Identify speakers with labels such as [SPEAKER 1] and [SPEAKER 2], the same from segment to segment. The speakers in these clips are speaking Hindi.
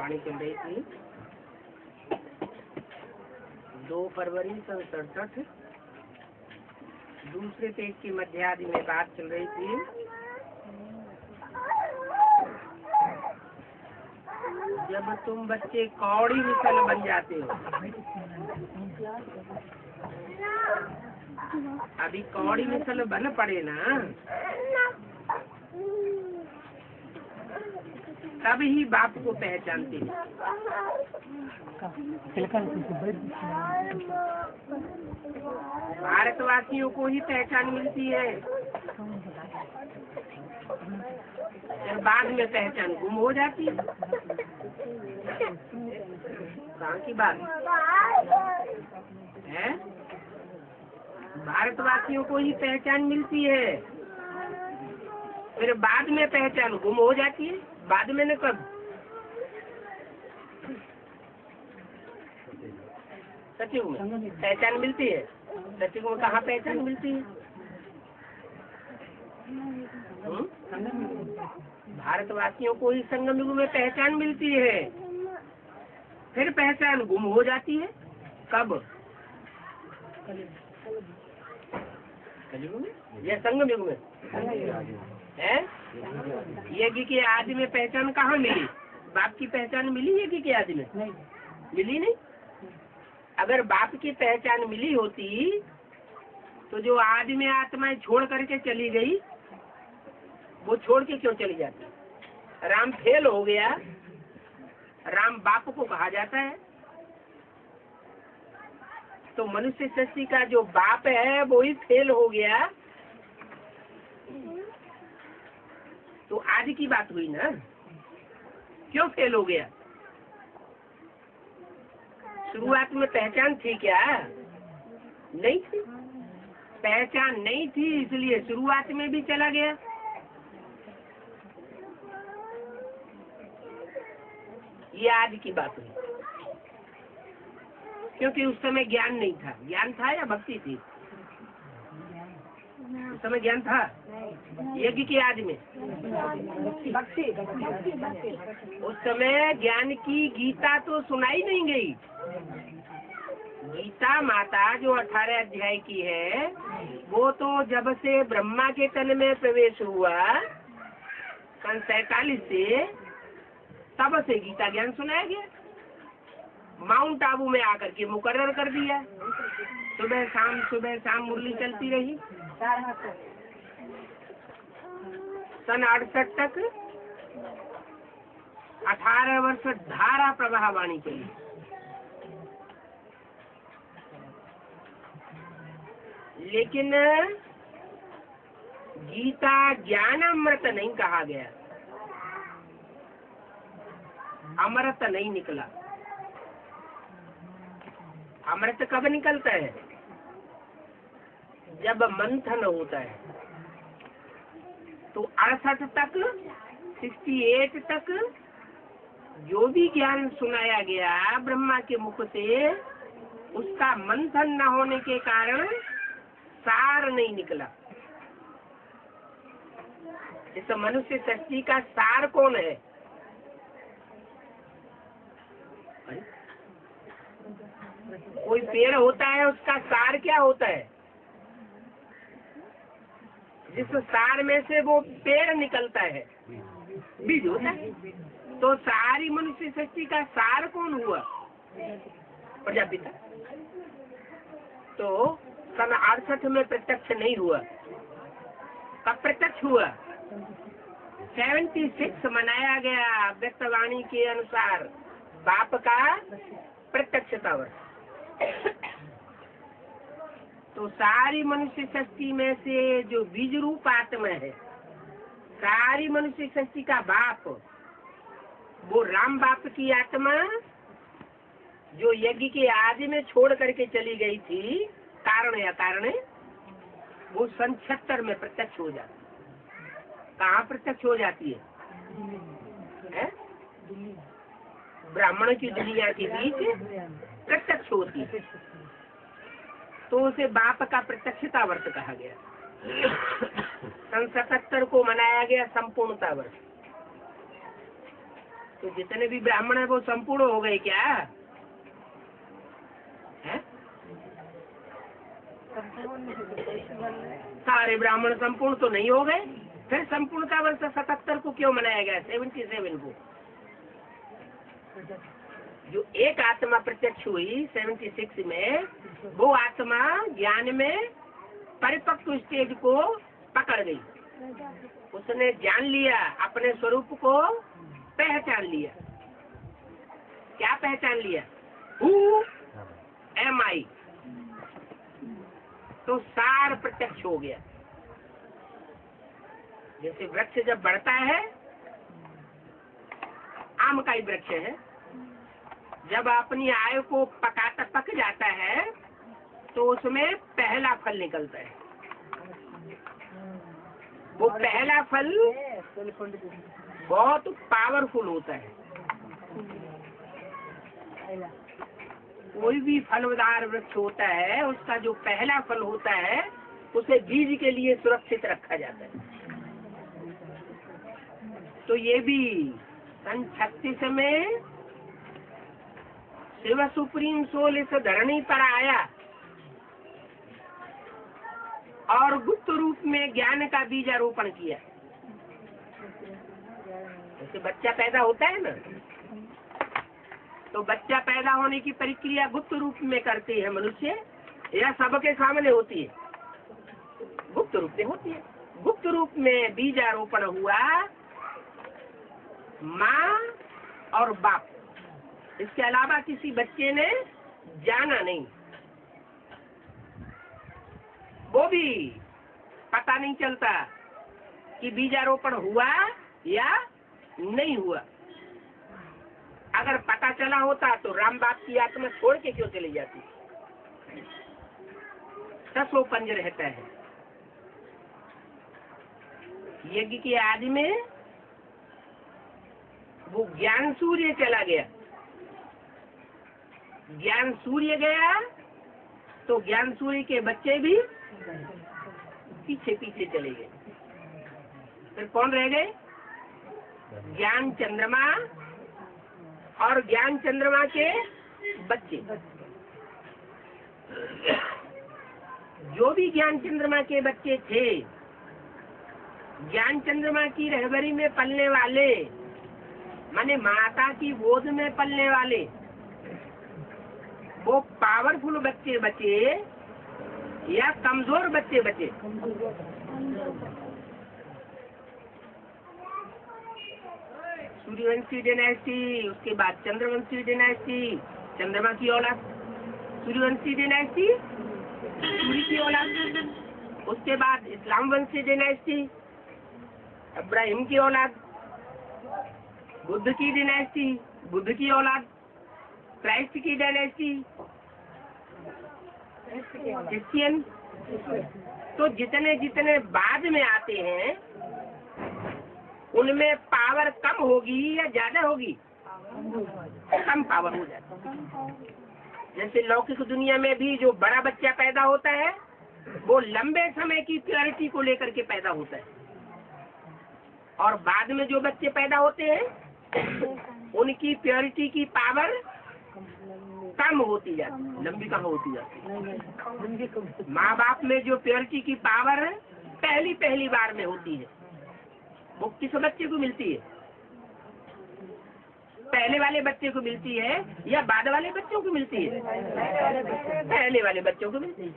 [SPEAKER 1] वाणी चल रही थी 2 फरवरी सन 67, दूसरे पेज की मध्यादि में बात चल रही थी जब तुम बच्चे कौड़ी मिसल बन जाते हो। अभी कौड़ी मिसल बन पड़े ना, तब ही बाप को पहचानते हैं। भारतवासियों को ही पहचान मिलती है, फिर बाद में पहचान गुम हो जाती है। कहाँ की बात है? भारतवासियों को ही पहचान मिलती है, फिर बाद में पहचान गुम हो जाती है। बाद में न कब? सतयुग में पहचान मिलती है। सतयुग में कहाँ पहचान मिलती है? भारतवासियों को ही संगम युग में पहचान मिलती है, फिर पहचान गुम हो जाती है। कब? कलयुग में या संगम युग में? है यज्ञ के आदि में पहचान कहाँ मिली? बाप की पहचान मिली यज्ञ के आदि में? मिली नहीं। अगर बाप की पहचान मिली होती तो जो आदि में आत्माएं छोड़ करके चली गई, वो छोड़ के क्यों चली जाती? राम फेल हो गया, राम बाप को कहा जाता है, तो मनुष्य सृष्टि का जो बाप है वो ही फेल हो गया, तो आदि की बात हुई ना। क्यों फेल हो गया? शुरुआत में पहचान थी क्या? नहीं थी। पहचान नहीं थी, इसलिए शुरुआत में भी चला गया। ये आदि की बात हुई, क्योंकि उस समय ज्ञान नहीं था। ज्ञान था या भक्ति थी? उस समय ज्ञान था। यज्ञ के आदि में भक्ति। उस समय ज्ञान की गीता तो सुनाई नहीं गई। गीता माता जो 18 अध्याय की है, वो तो जब से ब्रह्मा के तन में प्रवेश हुआ सन 47 से, तब से गीता ज्ञान सुनाया गया। माउंट आबू में आकर के मुकर्रर कर दिया। सुबह शाम मुरली चलती रही। सन 68 तक 18 वर्ष धारा प्रवाह वाणी चली। लेकिन गीता ज्ञान अमृत नहीं कहा गया, अमृत नहीं निकला। अमृत कब निकलता है? जब मंथन होता है। तो 68 तक 68 तक जो भी ज्ञान सुनाया गया ब्रह्मा के मुख से, उसका मंथन न होने के कारण सार नहीं निकला। इस मनुष्य सृष्टि का सार कौन है? कोई पेड़ होता है, उसका सार क्या होता है? जिस सार में से वो पेड़ निकलता है, बीज होता है। तो सारी मनुष्य सृष्टि का सार कौन हुआ? प्रजापिता। तो सन 68 में प्रत्यक्ष नहीं हुआ। कब प्रत्यक्ष हुआ? 76 मनाया गया व्यक्तवाणी के अनुसार बाप का प्रत्यक्षता वर्ष। तो सारी मनुष्य सृष्टि में से जो बीज रूप आत्मा है, सारी मनुष्य सृष्टि का बाप, वो राम बाप की आत्मा जो यज्ञ के आदि में छोड़ करके चली गई थी, कारण या कारण, वो सन 76 में प्रत्यक्ष हो जाती। कहाँ प्रत्यक्ष हो जाती है? ब्राह्मण की दुनिया के बीच प्रत्यक्ष होती है। तो उसे बाप का प्रत्यक्षता वर्ष कहा गया। सन 77 को मनाया गया संपूर्णता वर्ष। तो जितने भी ब्राह्मण है वो संपूर्ण हो गए क्या है? सारे ब्राह्मण संपूर्ण तो नहीं हो गए। फिर संपूर्णता वर्ष 77 को क्यों मनाया गया? 77 को जो एक आत्मा प्रत्यक्ष हुई 76 में, वो आत्मा ज्ञान में परिपक्व स्टेज को पकड़ गई। उसने जान लिया, अपने स्वरूप को पहचान लिया। क्या पहचान लिया? हु एम आई। तो सार प्रत्यक्ष हो गया। जैसे वृक्ष जब बढ़ता है, आम का ही वृक्ष है, जब अपनी आयु को पक जाता है तो उसमें पहला फल निकलता है। वो पहला फल बहुत पावरफुल होता है। कोई भी फलदार वृक्ष होता है, उसका जो पहला फल होता है उसे बीज के लिए सुरक्षित रखा जाता है। तो ये भी सन 36 में शिव सुप्रीम सोल इस धरणी पर आया और गुप्त रूप में ज्ञान का बीजारोपण किया। जैसे बच्चा पैदा होता है ना, तो बच्चा पैदा होने की प्रक्रिया गुप्त रूप में करते हैं मनुष्य, या सबके सामने होती है? गुप्त रूप में होती है। गुप्त रूप में बीजारोपण हुआ माँ और बाप, इसके अलावा किसी बच्चे ने जाना नहीं। वो भी पता नहीं चलता कि बीजारोपण हुआ या नहीं हुआ। अगर पता चला होता तो राम बाप की आत्मा छोड़ के क्यों चली जाती? 10 पंज रहता है। यज्ञ के आदि में वो ज्ञान सूर्य चला गया। ज्ञान सूर्य गया तो ज्ञान सूर्य के बच्चे भी पीछे पीछे चले गए। फिर कौन रह गए? ज्ञान चंद्रमा और ज्ञान चंद्रमा के बच्चे। जो भी ज्ञान चंद्रमा के बच्चे थे, ज्ञान चंद्रमा की रहबरी में पलने वाले, माने माता की गोद में पलने वाले, वो पावरफुल बच्चे बचे या कमजोर बच्चे बचे? सूर्यवंशी डायनेस्टी, उसके बाद चंद्रवंशी डायनेस्टी, चंद्रमा की औलाद। सूर्यवंशी डायनेस्टी सूर्य की औलाद। उसके बाद इस्लाम वंशी डायनेस्टी, इब्राहिम की औलाद। बुद्ध की डायनेस्टी, बुद्ध की औलाद। क्राइस्ट की डायनेस्टी, क्रिश्चियन। तो जितने जितने बाद में आते हैं उनमें पावर कम होगी या ज्यादा होगी? कम पावर हो जाती है। जैसे लौकिक दुनिया में भी जो बड़ा बच्चा पैदा होता है वो लंबे समय की प्योरिटी को लेकर के पैदा होता है, और बाद में जो बच्चे पैदा होते हैं उनकी प्योरिटी की पावर कम होती जाती है। लंबी कहाँ होती जाती है? माँ बाप में जो प्योरिटी की पावर पहली बार में होती है, वो किस बच्चे को मिलती है? पहले वाले बच्चे को मिलती है या बाद वाले बच्चों को मिलती है? पहले वाले बच्चों को मिलती है।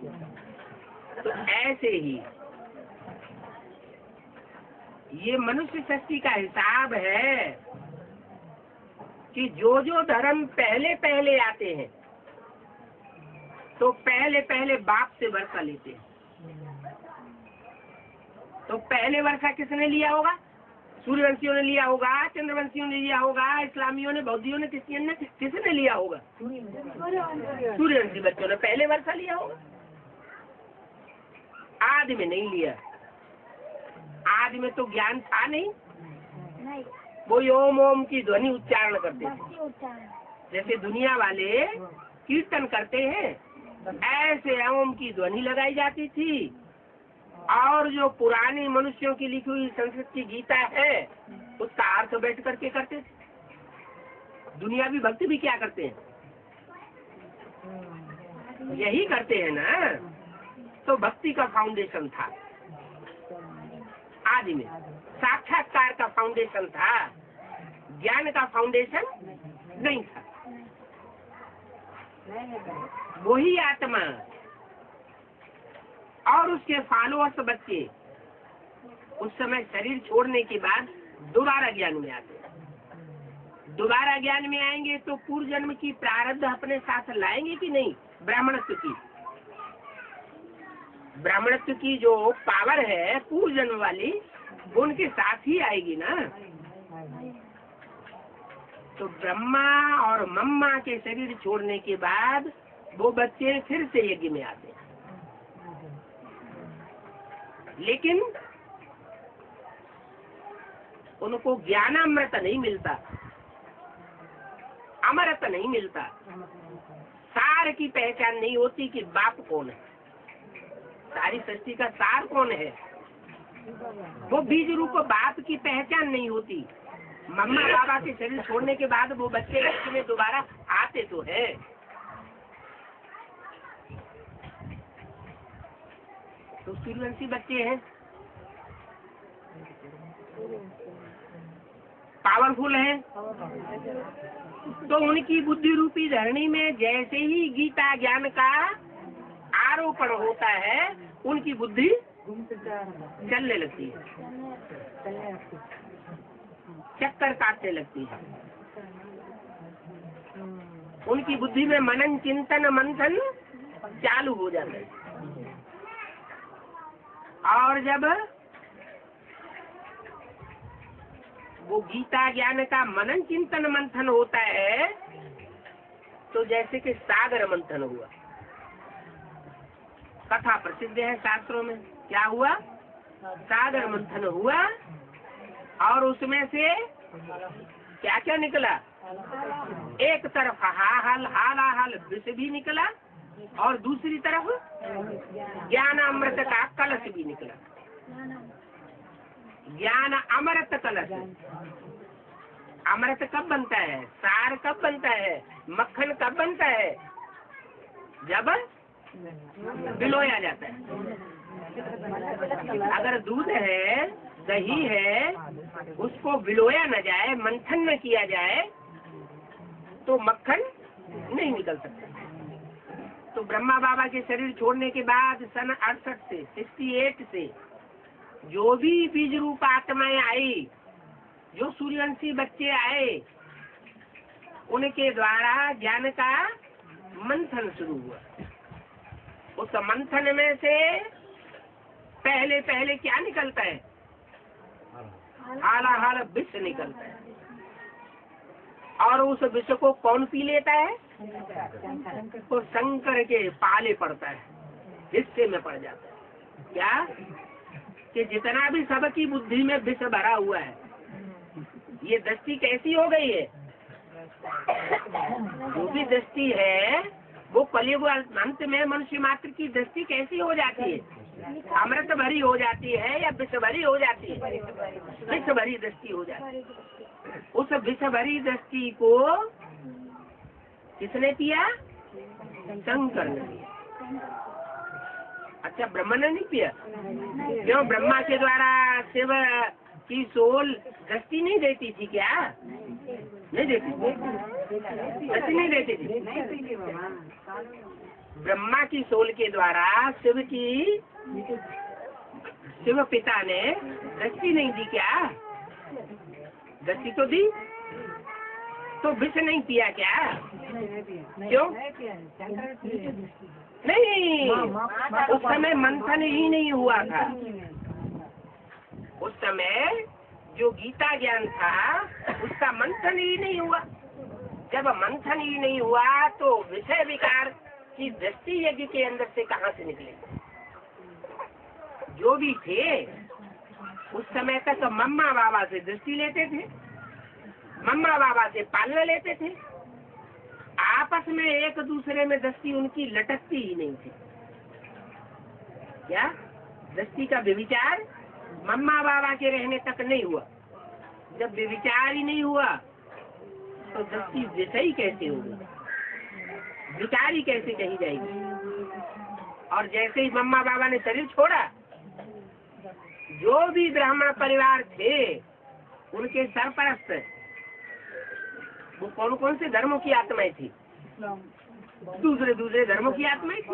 [SPEAKER 1] तो ऐसे ही ये मनुष्य सृष्टि का हिसाब है कि जो जो धर्म पहले आते हैं तो पहले बाप से वर्षा लेते हैं। तो पहले वर्षा किसने लिया होगा? सूर्यवंशियों ने लिया होगा, चंद्रवंशियों ने लिया होगा, इस्लामियों ने, बौद्धियों ने, क्रिश्चियन ने, किसने लिया होगा? सूर्यवंशी बच्चों ने पहले वर्षा लिया होगा। आदि में नहीं लिया। आदि में तो ज्ञान था नहीं, वो ओम ओम की ध्वनि उच्चारण करते थे। जैसे दुनिया वाले कीर्तन करते हैं, ऐसे ओम की ध्वनि लगाई जाती थी। और जो पुरानी मनुष्यों की लिखी हुई संस्कृत की गीता है उसका अर्थ बैठ करके करते थे। दुनियावी भक्त भी क्या करते हैं? यही करते हैं ना। तो भक्ति का फाउंडेशन था आदि में, साक्षात्कार का फाउंडेशन था, ज्ञान का फाउंडेशन नहीं था। वही आत्मा और उसके फॉलोअर्स बच्चे उस समय शरीर छोड़ने के बाद दोबारा ज्ञान में आते हैं। दोबारा ज्ञान में आएंगे तो पूर्व जन्म की प्रारब्ध अपने साथ लाएंगे कि नहीं? ब्राह्मणत्व की जो पावर है पूर्व जन्म वाली, वो उनके साथ ही आएगी ना। तो ब्रह्मा और मम्मा के शरीर छोड़ने के बाद वो बच्चे फिर से यज्ञ में आते हैं, लेकिन उनको ज्ञानामृत नहीं मिलता, अमृत नहीं मिलता, सार की पहचान नहीं होती कि बाप कौन है, सारी सृष्टि का सार कौन है। वो बीज रूप बाप की पहचान नहीं होती। मम्मा बाबा के शरीर छोड़ने के बाद वो बच्चे यज्ञ में दोबारा आते तो है। तो सूर्यवंशी बच्चे हैं, पावरफुल हैं, तो उनकी बुद्धि रूपी धरणी में जैसे ही गीता ज्ञान का आरोपण होता है, उनकी बुद्धि चलने लगती है, चक्कर काटने लगती है। उनकी बुद्धि में मनन चिंतन मंथन चालू हो जाता है। और जब वो गीता ज्ञान का मनन चिंतन मंथन होता है तो जैसे कि सागर मंथन हुआ। कथा प्रसिद्ध है शास्त्रों में, क्या हुआ? सागर मंथन हुआ और उसमें से क्या क्या निकला? एक तरफ हाल विष भी निकला और दूसरी तरफ ज्ञान अमृत का कलश भी निकला। ज्ञान अमृत कलश। अमृत कब बनता है? सार कब बनता है? मक्खन कब बनता है? जब बिलोया जाता है। अगर दूध है, दही है, उसको बिलोया न जाए, मंथन न किया जाए तो मक्खन नहीं निकल सकता। तो ब्रह्मा बाबा के शरीर छोड़ने के बाद सन 68 से 68 से जो भी बीज रूप आत्माएं आई, जो सूर्यवंशी बच्चे आए, उनके द्वारा ज्ञान का मंथन शुरू हुआ। उस मंथन में से पहले पहले क्या निकलता है? हाल विष निकलता है। और उस विष को कौन पी लेता है? तो शंकर के पाले पड़ता है, हिस्से में पड़ जाता है। क्या कि जितना भी सबकी बुद्धि में विष भरा हुआ है, ये दृष्टि कैसी हो गई है? जो भी दृष्टि है वो कलयुग अंत में मनुष्य मात्र की दृष्टि कैसी हो जाती है? अमृत भरी हो जाती है या विष भरी हो जाती है? विष भरी दृष्टि हो जाती है। उस विष भरी दृष्टि को किसने पिया? शंकर ने पिया। अच्छा, ब्रह्मा ने नहीं पिया? क्यों? ब्रह्मा के द्वारा शिव की सोल दृष्टि नहीं देती थी क्या? नहीं देती थी, दृष्टि नहीं देती थी। ब्रह्मा की सोल के द्वारा शिव पिता ने दृष्टि नहीं दी क्या? दृष्टि तो दी। तो विष नहीं पिया क्या? क्यों नहीं? उस समय मंथन ही नहीं हुआ था। उस समय जो गीता ज्ञान था उसका मंथन ही नहीं हुआ। जब मंथन ही नहीं हुआ तो विषय विकार की दृष्टि यज्ञ के अंदर से कहाँ से निकलेगी? जो भी थे उस समय तक मम्मा बाबा से दृष्टि लेते थे, मम्मा बाबा से पालना लेते थे, आपस में एक दूसरे में दृष्टि उनकी लटकती ही नहीं थी। क्या? दृष्टि का व्यभिचार मम्मा बाबा के रहने तक नहीं हुआ। जब व्यभिचार ही नहीं हुआ तो दृष्टि विषयी कैसे होगी, विकारी कैसे कही जाएगी। और जैसे ही मम्मा बाबा ने शरीर छोड़ा, जो भी ब्राह्मण परिवार थे उनके सरपरस्त वो कौन कौन से धर्मों की आत्माएं थी, दूसरे दूसरे धर्मों की आत्माएं थी,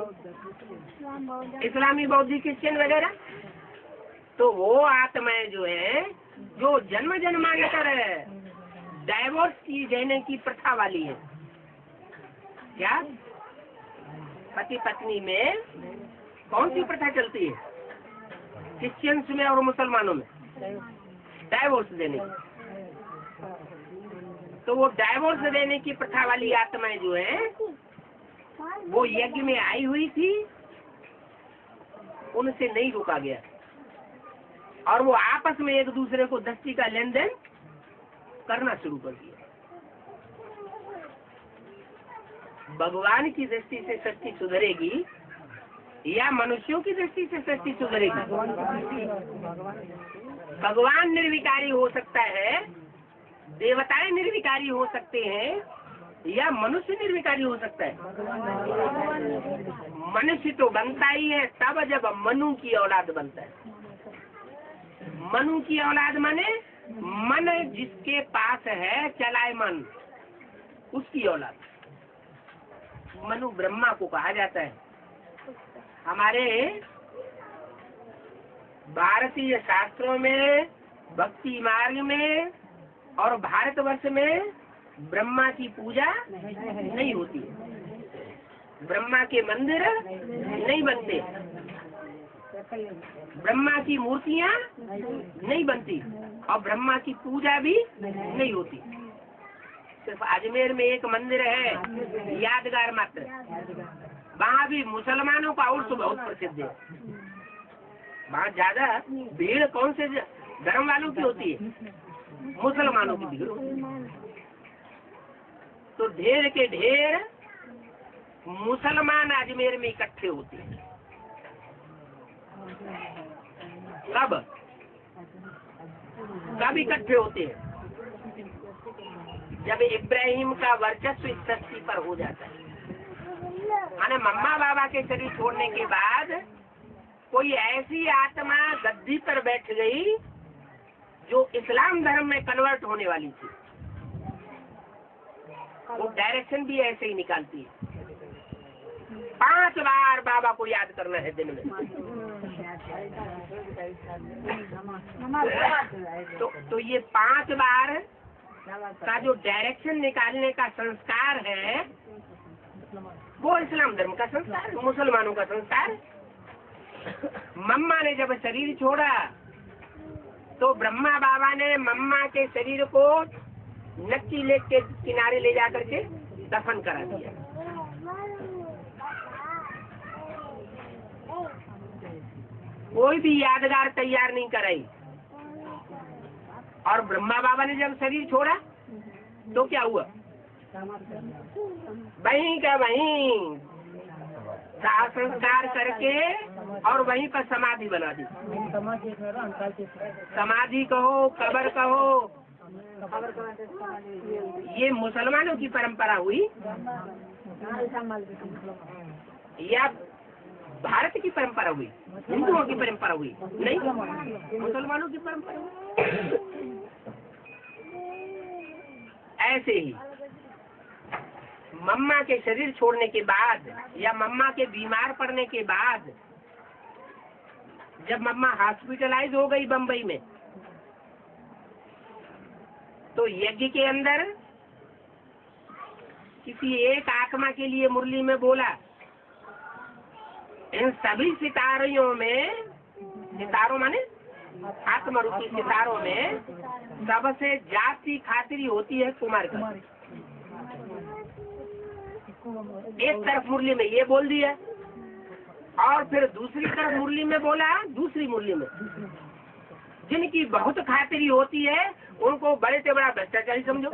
[SPEAKER 1] इस्लामी, बौद्धिक, क्रिश्चियन वगैरह। तो वो आत्माएं जो है, जो जन्म जन्मांतर डाइवोर्स की देने की प्रथा वाली है, क्या पति पत्नी में कौन सी प्रथा चलती है, क्रिश्चियंस में और मुसलमानों में डाइवोर्स देने की। तो वो डाइवोर्स देने की प्रथा वाली आत्माएं जो है वो यज्ञ में आई हुई थी, उनसे नहीं रोका गया और वो आपस में एक दूसरे को दस्ती का लेन देन करना शुरू कर दिया। भगवान की दृष्टि से सृष्टि सुधरेगी या मनुष्यों की दृष्टि से सृष्टि सुधरेगी? भगवान निर्विकारी हो सकता है, देवताएं निर्विकारी हो सकते हैं, या मनुष्य निर्विकारी हो सकता है? मनुष्य तो बनता ही है तब जब मनु की औलाद बनता है। मनु की औलाद माने मन जिसके पास है चलाए मन, उसकी औलाद। मनु ब्रह्मा को कहा जाता है। हमारे भारतीय शास्त्रों में, भक्ति मार्ग में और भारतवर्ष में ब्रह्मा की पूजा नहीं होती, ब्रह्मा के मंदिर नहीं बनते, ब्रह्मा की मूर्तियाँ नहीं बनती और ब्रह्मा की पूजा भी नहीं होती। सिर्फ अजमेर में एक मंदिर है, यादगार मात्र, वहाँ भी मुसलमानों का उर्स बहुत प्रसिद्ध है। वहाँ ज्यादा भीड़ कौन से धर्म वालों की होती है? मुसलमानों की भीड़ होती है। तो ढेर के ढेर मुसलमान अजमेर में इकट्ठे होते हैं। कब इकट्ठे होते हैं? जब इब्राहिम का वर्चस्व इस धरती पर हो जाता है। मम्मा बाबा के शरीर छोड़ने के बाद कोई ऐसी आत्मा गद्दी पर बैठ गई जो इस्लाम धर्म में कन्वर्ट होने वाली थी। वो डायरेक्शन भी ऐसे ही निकालती है। 5 बार बाबा को याद करना है दिन में। तो ये 5 बार का जो डायरेक्शन निकालने का संस्कार है वो इस्लाम धर्म का संस्कार, मुसलमानों का संस्कार। मम्मा ने जब शरीर छोड़ा तो ब्रह्मा बाबा ने मम्मा के शरीर को नक्की लेक के किनारे ले जाकर के दफन करा दिया। कोई भी यादगार तैयार नहीं कराई। और ब्रह्मा बाबा ने जब शरीर छोड़ा तो क्या हुआ? वहीं का वहीं संस्कार करके और वहीं पर समाधि बना दी। समाधि कहो, कब्र कहो, ये मुसलमानों की परंपरा हुई या भारत की परंपरा हुई? हिंदुओं की परंपरा हुई? नहीं, मुसलमानों की परंपरा हुई। ऐसे ही मम्मा के शरीर छोड़ने के बाद या मम्मा के बीमार पड़ने के बाद, जब मम्मा हॉस्पिटलाइज हो गई बम्बई में, तो यज्ञ के अंदर किसी एक आत्मा के लिए मुरली में बोला, इन सभी सितारों में, सितारों माने आत्मा रूपी सितारों में सबसे जाति खातिरी होती है कुमार का। एक तरफ मुरली में ये बोल दिया और फिर दूसरी तरफ मुरली में बोला, दूसरी मुरली में जिनकी बहुत खातिरी होती है उनको बड़े से बड़ा भ्रष्टाचारी समझो।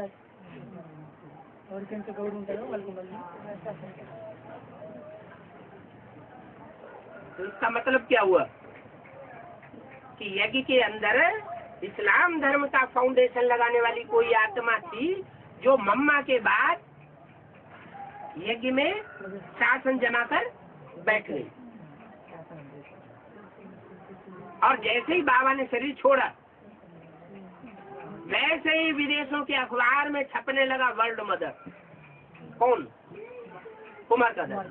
[SPEAKER 1] तो इसका मतलब क्या हुआ कि यज्ञ के अंदर इस्लाम धर्म का फाउंडेशन लगाने वाली कोई आत्मा थी जो मम्मा के बाद यज्ञ में शासन जमा कर बैठ गई। और जैसे ही बाबा ने शरीर छोड़ा, वैसे ही विदेशों के अखबार में छपने लगा वर्ल्ड मदर। कौन? कुमार का दर।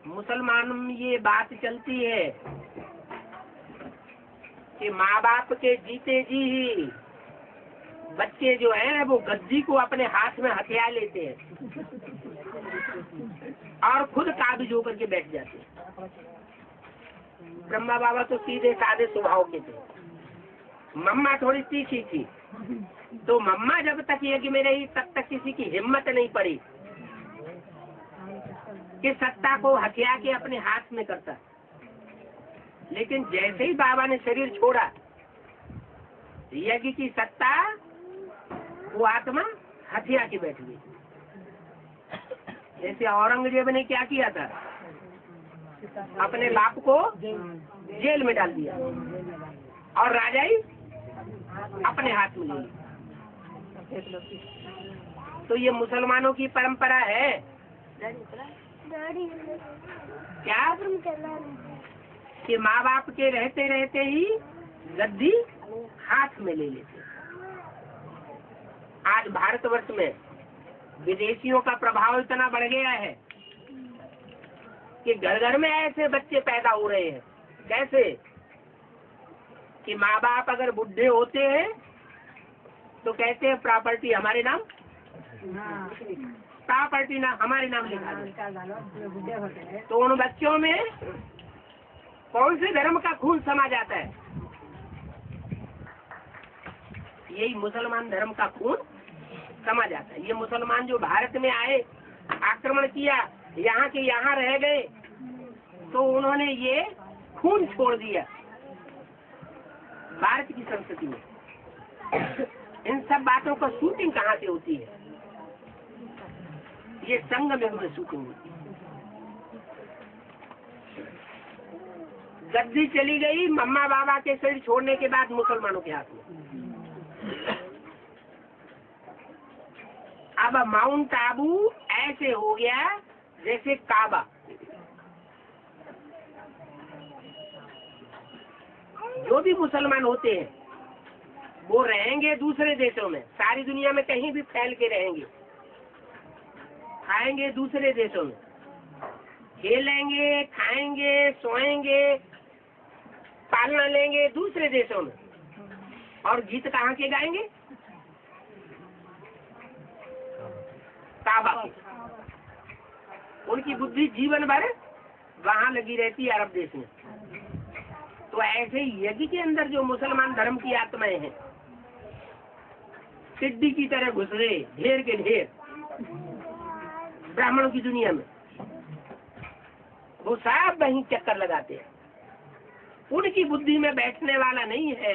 [SPEAKER 1] मुसलमान में ये बात चलती है कि माँ बाप के जीते जी ही बच्चे जो हैं वो गद्दी को अपने हाथ में हथियार लेते हैं और खुद काबिज होकर के बैठ जाते हैं। ब्रह्मा बाबा तो सीधे साधे स्वभाव के थे, मम्मा थोड़ी तीखी थी। तो मम्मा जब तक यज्ञ में रही तब तक किसी की हिम्मत नहीं पड़ी कि सत्ता को हथिया के अपने हाथ में करता। लेकिन जैसे ही बाबा ने शरीर छोड़ा, यज्ञ की सत्ता वो आत्मा हथिया के बैठ गई। जैसे औरंगजेब ने क्या किया था, अपने बाप को जेल में डाल दिया और राजाई अपने हाथ में ली। तो ये मुसलमानों की परंपरा है क्या कि माँ बाप के रहते रहते ही गद्दी हाथ में ले लेते। आज भारतवर्ष में विदेशियों का प्रभाव इतना बढ़ गया है कि घर घर में ऐसे बच्चे पैदा हो रहे हैं। कैसे कि माँ बाप अगर बुढ़े होते हैं तो कहते हैं प्रॉपर्टी हमारे नाम, प्रॉपर्टी ना हमारे नाम लिखा दे। तो उन बच्चों में कौन से धर्म का खून समा जाता है? यही मुसलमान धर्म का खून समा जाता है। ये मुसलमान जो भारत में आए, आक्रमण किया, यहाँ के यहाँ रह गए, तो उन्होंने ये खून छोड़ दिया भारत की संस्कृति में। इन सब बातों का शूटिंग कहाँ से होती है? ये संगम युग में शूटिंग होती है। गद्दी चली गई मम्मा बाबा के शरीर छोड़ने के बाद मुसलमानों के हाथ में। अब माउंट आबू ऐसे हो गया जैसे काबा। जो भी मुसलमान होते हैं वो रहेंगे दूसरे देशों में, सारी दुनिया में कहीं भी फैल के रहेंगे, खाएंगे दूसरे देशों में, खेलेंगे, खाएंगे, सोएंगे, पालना लेंगे दूसरे देशों में, और गीत कहाँ के गाएंगे? काबा की। उनकी बुद्धि जीवन भर वहाँ लगी रहती है अरब देश में। तो ऐसे यज्ञ के अंदर जो मुसलमान धर्म की आत्माएं हैं, सिद्धि की तरह घुस गए ढेर के ढेर ब्राह्मणों की दुनिया में, वो सब वहीं चक्कर लगाते हैं। उनकी बुद्धि में बैठने वाला नहीं है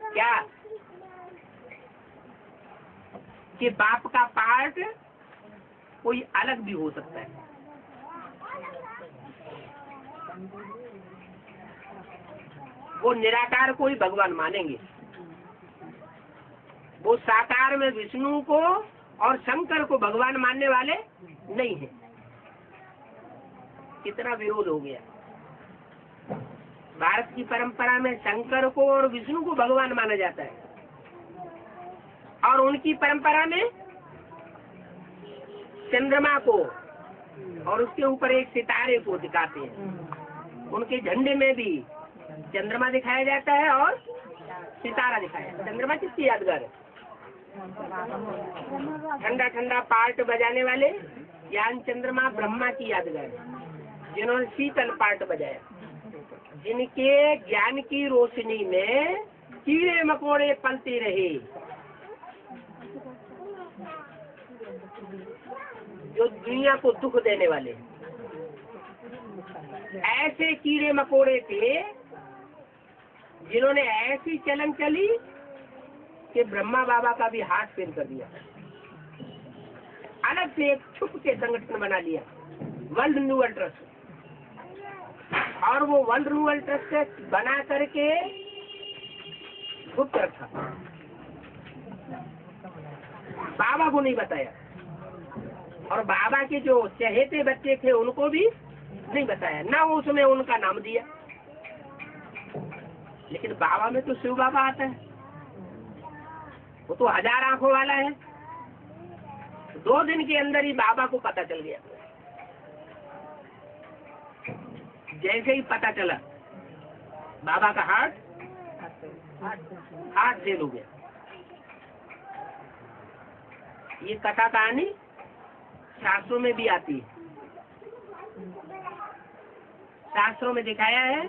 [SPEAKER 1] क्या कि बाप का पार्ट कोई अलग भी हो सकता है। वो निराकार को ही भगवान मानेंगे, वो साकार में विष्णु को और शंकर को भगवान मानने वाले नहीं है। कितना विरोध हो गया। भारत की परंपरा में शंकर को और विष्णु को भगवान माना जाता है, और उनकी परंपरा में चंद्रमा को और उसके ऊपर एक सितारे को दिखाते हैं। उनके झंडे में भी चंद्रमा दिखाया जाता है और सितारा दिखाया जाता है। चंद्रमा किसकी यादगार है? ठंडा ठंडा पार्ट बजाने वाले ज्ञान चंद्रमा ब्रह्मा की यादगार है, जिन्होंने शीतल पार्ट बजाया, जिनके ज्ञान की रोशनी में कीड़े मकोड़े पलते रहे, जो दुनिया को दुख देने वाले। ऐसे कीड़े मकोड़े थे जिन्होंने ऐसी चलन चली कि ब्रह्मा बाबा का भी हाथ फेल कर दिया। अलग से एक छुप के संगठन बना लिया, वर्ल्ड रिन्यूअल ट्रस्ट, और वो वर्ल्ड रिन्यूअल ट्रस्ट बना करके गुप्त रखा। बाबा को नहीं बताया, और बाबा के जो चहेते बच्चे थे उनको भी नहीं बताया, ना उसमें उनका नाम दिया। लेकिन बाबा में तो शिव बाबा आता है, वो तो 1000 आंखों वाला है। 2 दिन के अंदर ही बाबा को पता चल गया। जैसे ही पता चला, बाबा का हार्ट फेल हो गया। ये कथा कहानी शास्त्रों में भी आती है। शास्त्रों में दिखाया है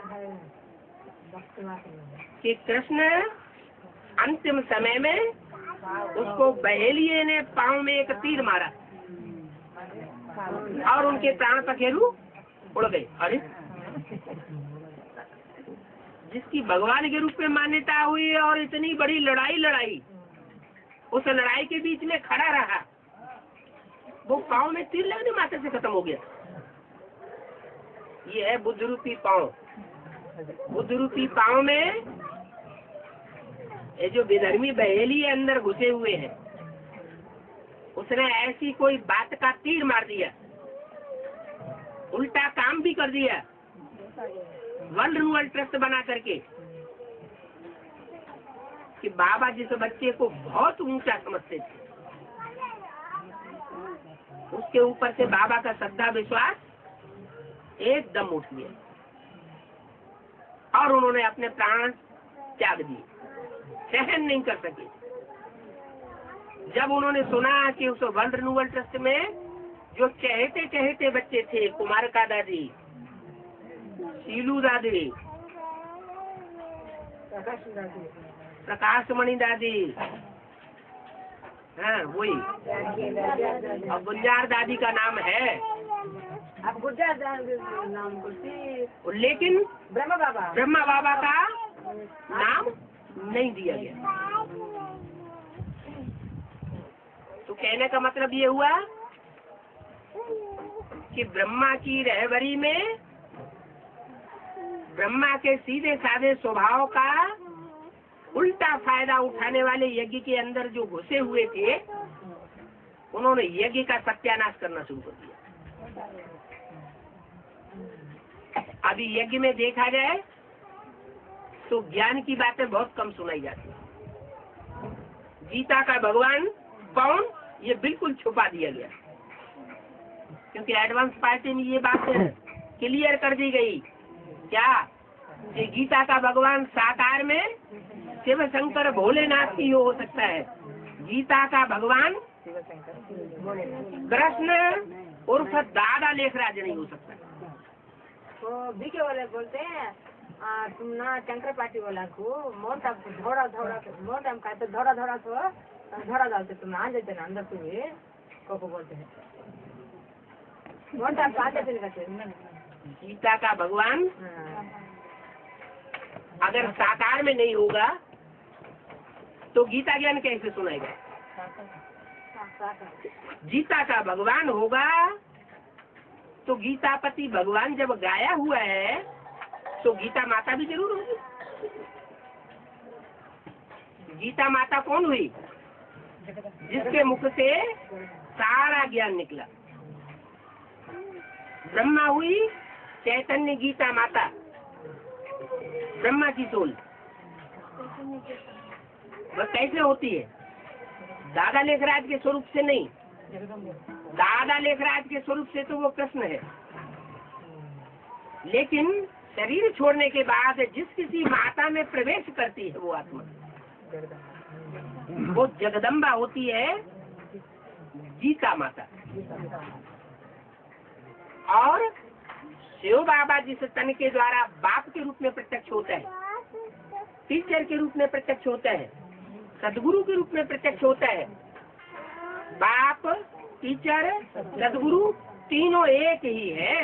[SPEAKER 1] कि कृष्ण अंतिम समय में उसको बहेलिये ने पांव में एक तीर मारा और उनके प्राण पखेरु उड़ गए। अरे, जिसकी भगवान के रूप में मान्यता हुई और इतनी बड़ी लड़ाई, उस लड़ाई के बीच में खड़ा रहा, वो पांव में तीर लगने मात्र से खत्म हो गया। ये है बुद्ध रूपी पांव। बुद्ध रूपी पांव में ये जो विधर्मी बहेली अंदर घुसे हुए हैं, उसने ऐसी कोई बात का तीर मार दिया, उल्टा काम भी कर दिया, वर्ल्ड रूरल ट्रस्ट बना करके, कि बाबा जिस बच्चे को बहुत ऊंचा समझते थे, उसके ऊपर से बाबा का श्रद्धा विश्वास एकदम उठ गया और उन्होंने अपने प्राण त्याग दिए, सहन नहीं कर सके। जब उन्होंने सुना कि उस वर्ल्ड रिन्यूअल ट्रस्ट में जो चहेते बच्चे थे, कुमारका दादी, शीलू दादी, प्रकाशमणि दादी, हाँ वही, अब गुंजार दादी का नाम है,
[SPEAKER 2] अब गुंजार दादी नाम कुर्सी,
[SPEAKER 1] लेकिन
[SPEAKER 2] ब्रह्मा बाबा
[SPEAKER 1] का नाम नहीं दिया गया। तो कहने का मतलब ये हुआ कि ब्रह्मा की रहबरी में ब्रह्मा के सीधे साधे स्वभाव का उल्टा फायदा उठाने वाले यज्ञ के अंदर जो घुसे हुए थे, उन्होंने यज्ञ का सत्यानाश करना शुरू कर दिया। अभी यज्ञ में देखा जाए तो ज्ञान की बातें बहुत कम सुनाई जाती है। गीता का भगवान कौन, ये बिल्कुल छुपा दिया गया, क्योंकि एडवांस पार्टी में ये बात क्लियर कर दी गई क्या कि गीता का भगवान साकार में शिव शंकर भोलेनाथ ही हो सकता है। गीता का भगवान कृष्ण उर्फ दादा लेखराज नहीं हो सकता।
[SPEAKER 2] तो बीके वाले बोलते हैं तुम ना शंकर पार्टी वाला को मोटा धोड़ा मोटा हम कहते धोड़ा तो धोड़ा डालते तुम आ जाते ना अंदर तुम्हें को बोलते हैं मोटा पाते थे।
[SPEAKER 1] गीता का भगवान अगर साकार में नहीं होगा तो गीता ज्ञान कैसे सुनाएगा। गीता का भगवान होगा तो गीतापति भगवान जब गाया हुआ है तो गीता माता भी जरूर होगी। गीता माता कौन हुई, जिसके मुख से सारा ज्ञान निकला। ब्रह्मा हुई चैतन्य गीता माता, ब्रह्मा की सोल। वह कैसे होती है, दादा लेखराज के स्वरूप से नहीं। दादा लेखराज के स्वरूप से तो वो कृष्ण है, लेकिन शरीर छोड़ने के बाद जिस किसी माता में प्रवेश करती है वो आत्मा, वो जगदम्बा होती है, गीता माता। और शिव बाबा जिस तन के द्वारा बाप के रूप में प्रत्यक्ष होता है, टीचर के रूप में प्रत्यक्ष होता है, सदगुरु के रूप में प्रत्यक्ष होता है। बाप, टीचर, सदगुरु तीनों एक ही है,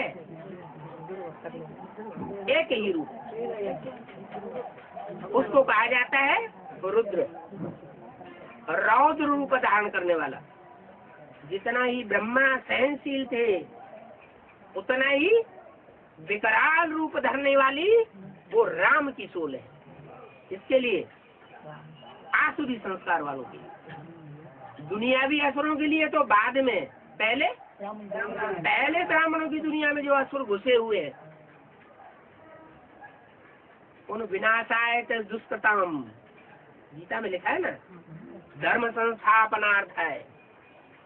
[SPEAKER 1] एक ही रूप। उसको कहा जाता है रुद्र, रौद्र रूप धारण करने वाला। जितना ही ब्रह्मा सहनशील थे, उतना ही विकराल रूप धरने वाली वो राम की सोल है। इसके लिए आसुरी संस्कार वालों की दुनियावी असुरों के लिए तो बाद में, पहले ब्राह्मणों की दुनिया में जो असुर घुसे हुए हैं, उन विनाशाय दुष्कृतम, गीता में लिखा है ना, धर्म संस्थापनार्थ है,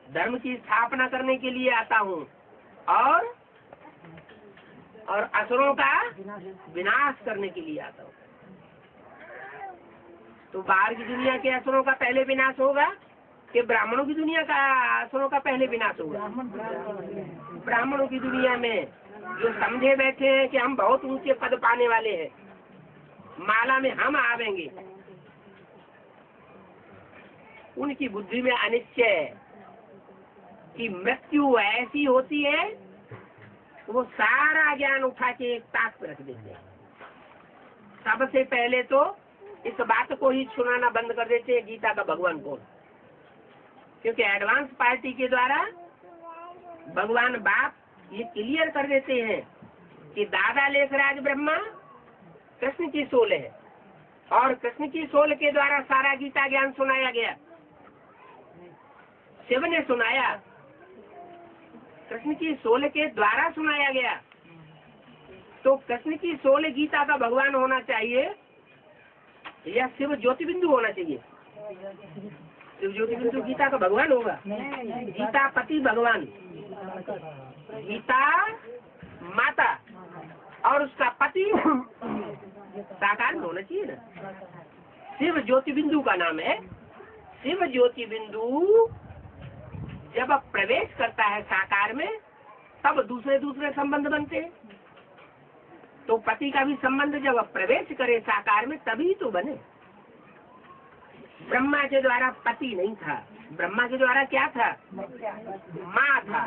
[SPEAKER 1] धर्म की स्थापना करने के लिए आता हूँ और असुरों का विनाश करने के लिए आता हूँ। तो बाहर की दुनिया के असुरों का पहले विनाश होगा कि ब्राह्मणों की दुनिया का असुरों का पहले विनाश होगा? ब्राह्मणों की दुनिया में जो समझे बैठे हैं कि हम बहुत ऊंचे पद पाने वाले हैं, माला में हम आवेंगे, उनकी बुद्धि में अनिश्चय कि मृत्यु ऐसी होती है, वो सारा ज्ञान उठा के एक ताक पे रख देते हैं। सबसे पहले तो इस बात को ही सुनाना बंद कर देते हैं गीता का भगवान कौन, क्योंकि एडवांस पार्टी के द्वारा भगवान बाप ये क्लियर कर देते हैं कि दादा लेखराज ब्रह्मा कृष्ण की सोल है और कृष्ण की सोल के द्वारा सारा गीता ज्ञान सुनाया गया। शिव ने सुनाया, कृष्ण की सोल के द्वारा सुनाया गया। तो कृष्ण की सोल गीता का भगवान होना चाहिए या शिव ज्योति बिंदु होना चाहिए? शिव ज्योति बिंदु गीता का भगवान होगा? गीता पति भगवान, गीता माता और उसका पति साकार में होना चाहिए ना। शिव ज्योति बिंदु का नाम है। शिव ज्योति बिंदु जब प्रवेश करता है साकार में, तब दूसरे दूसरे संबंध बनते हैं। तो पति का भी संबंध जब प्रवेश करे साकार में, तभी तो बने। ब्रह्मा के द्वारा पति नहीं था, ब्रह्मा के द्वारा क्या था? माँ था।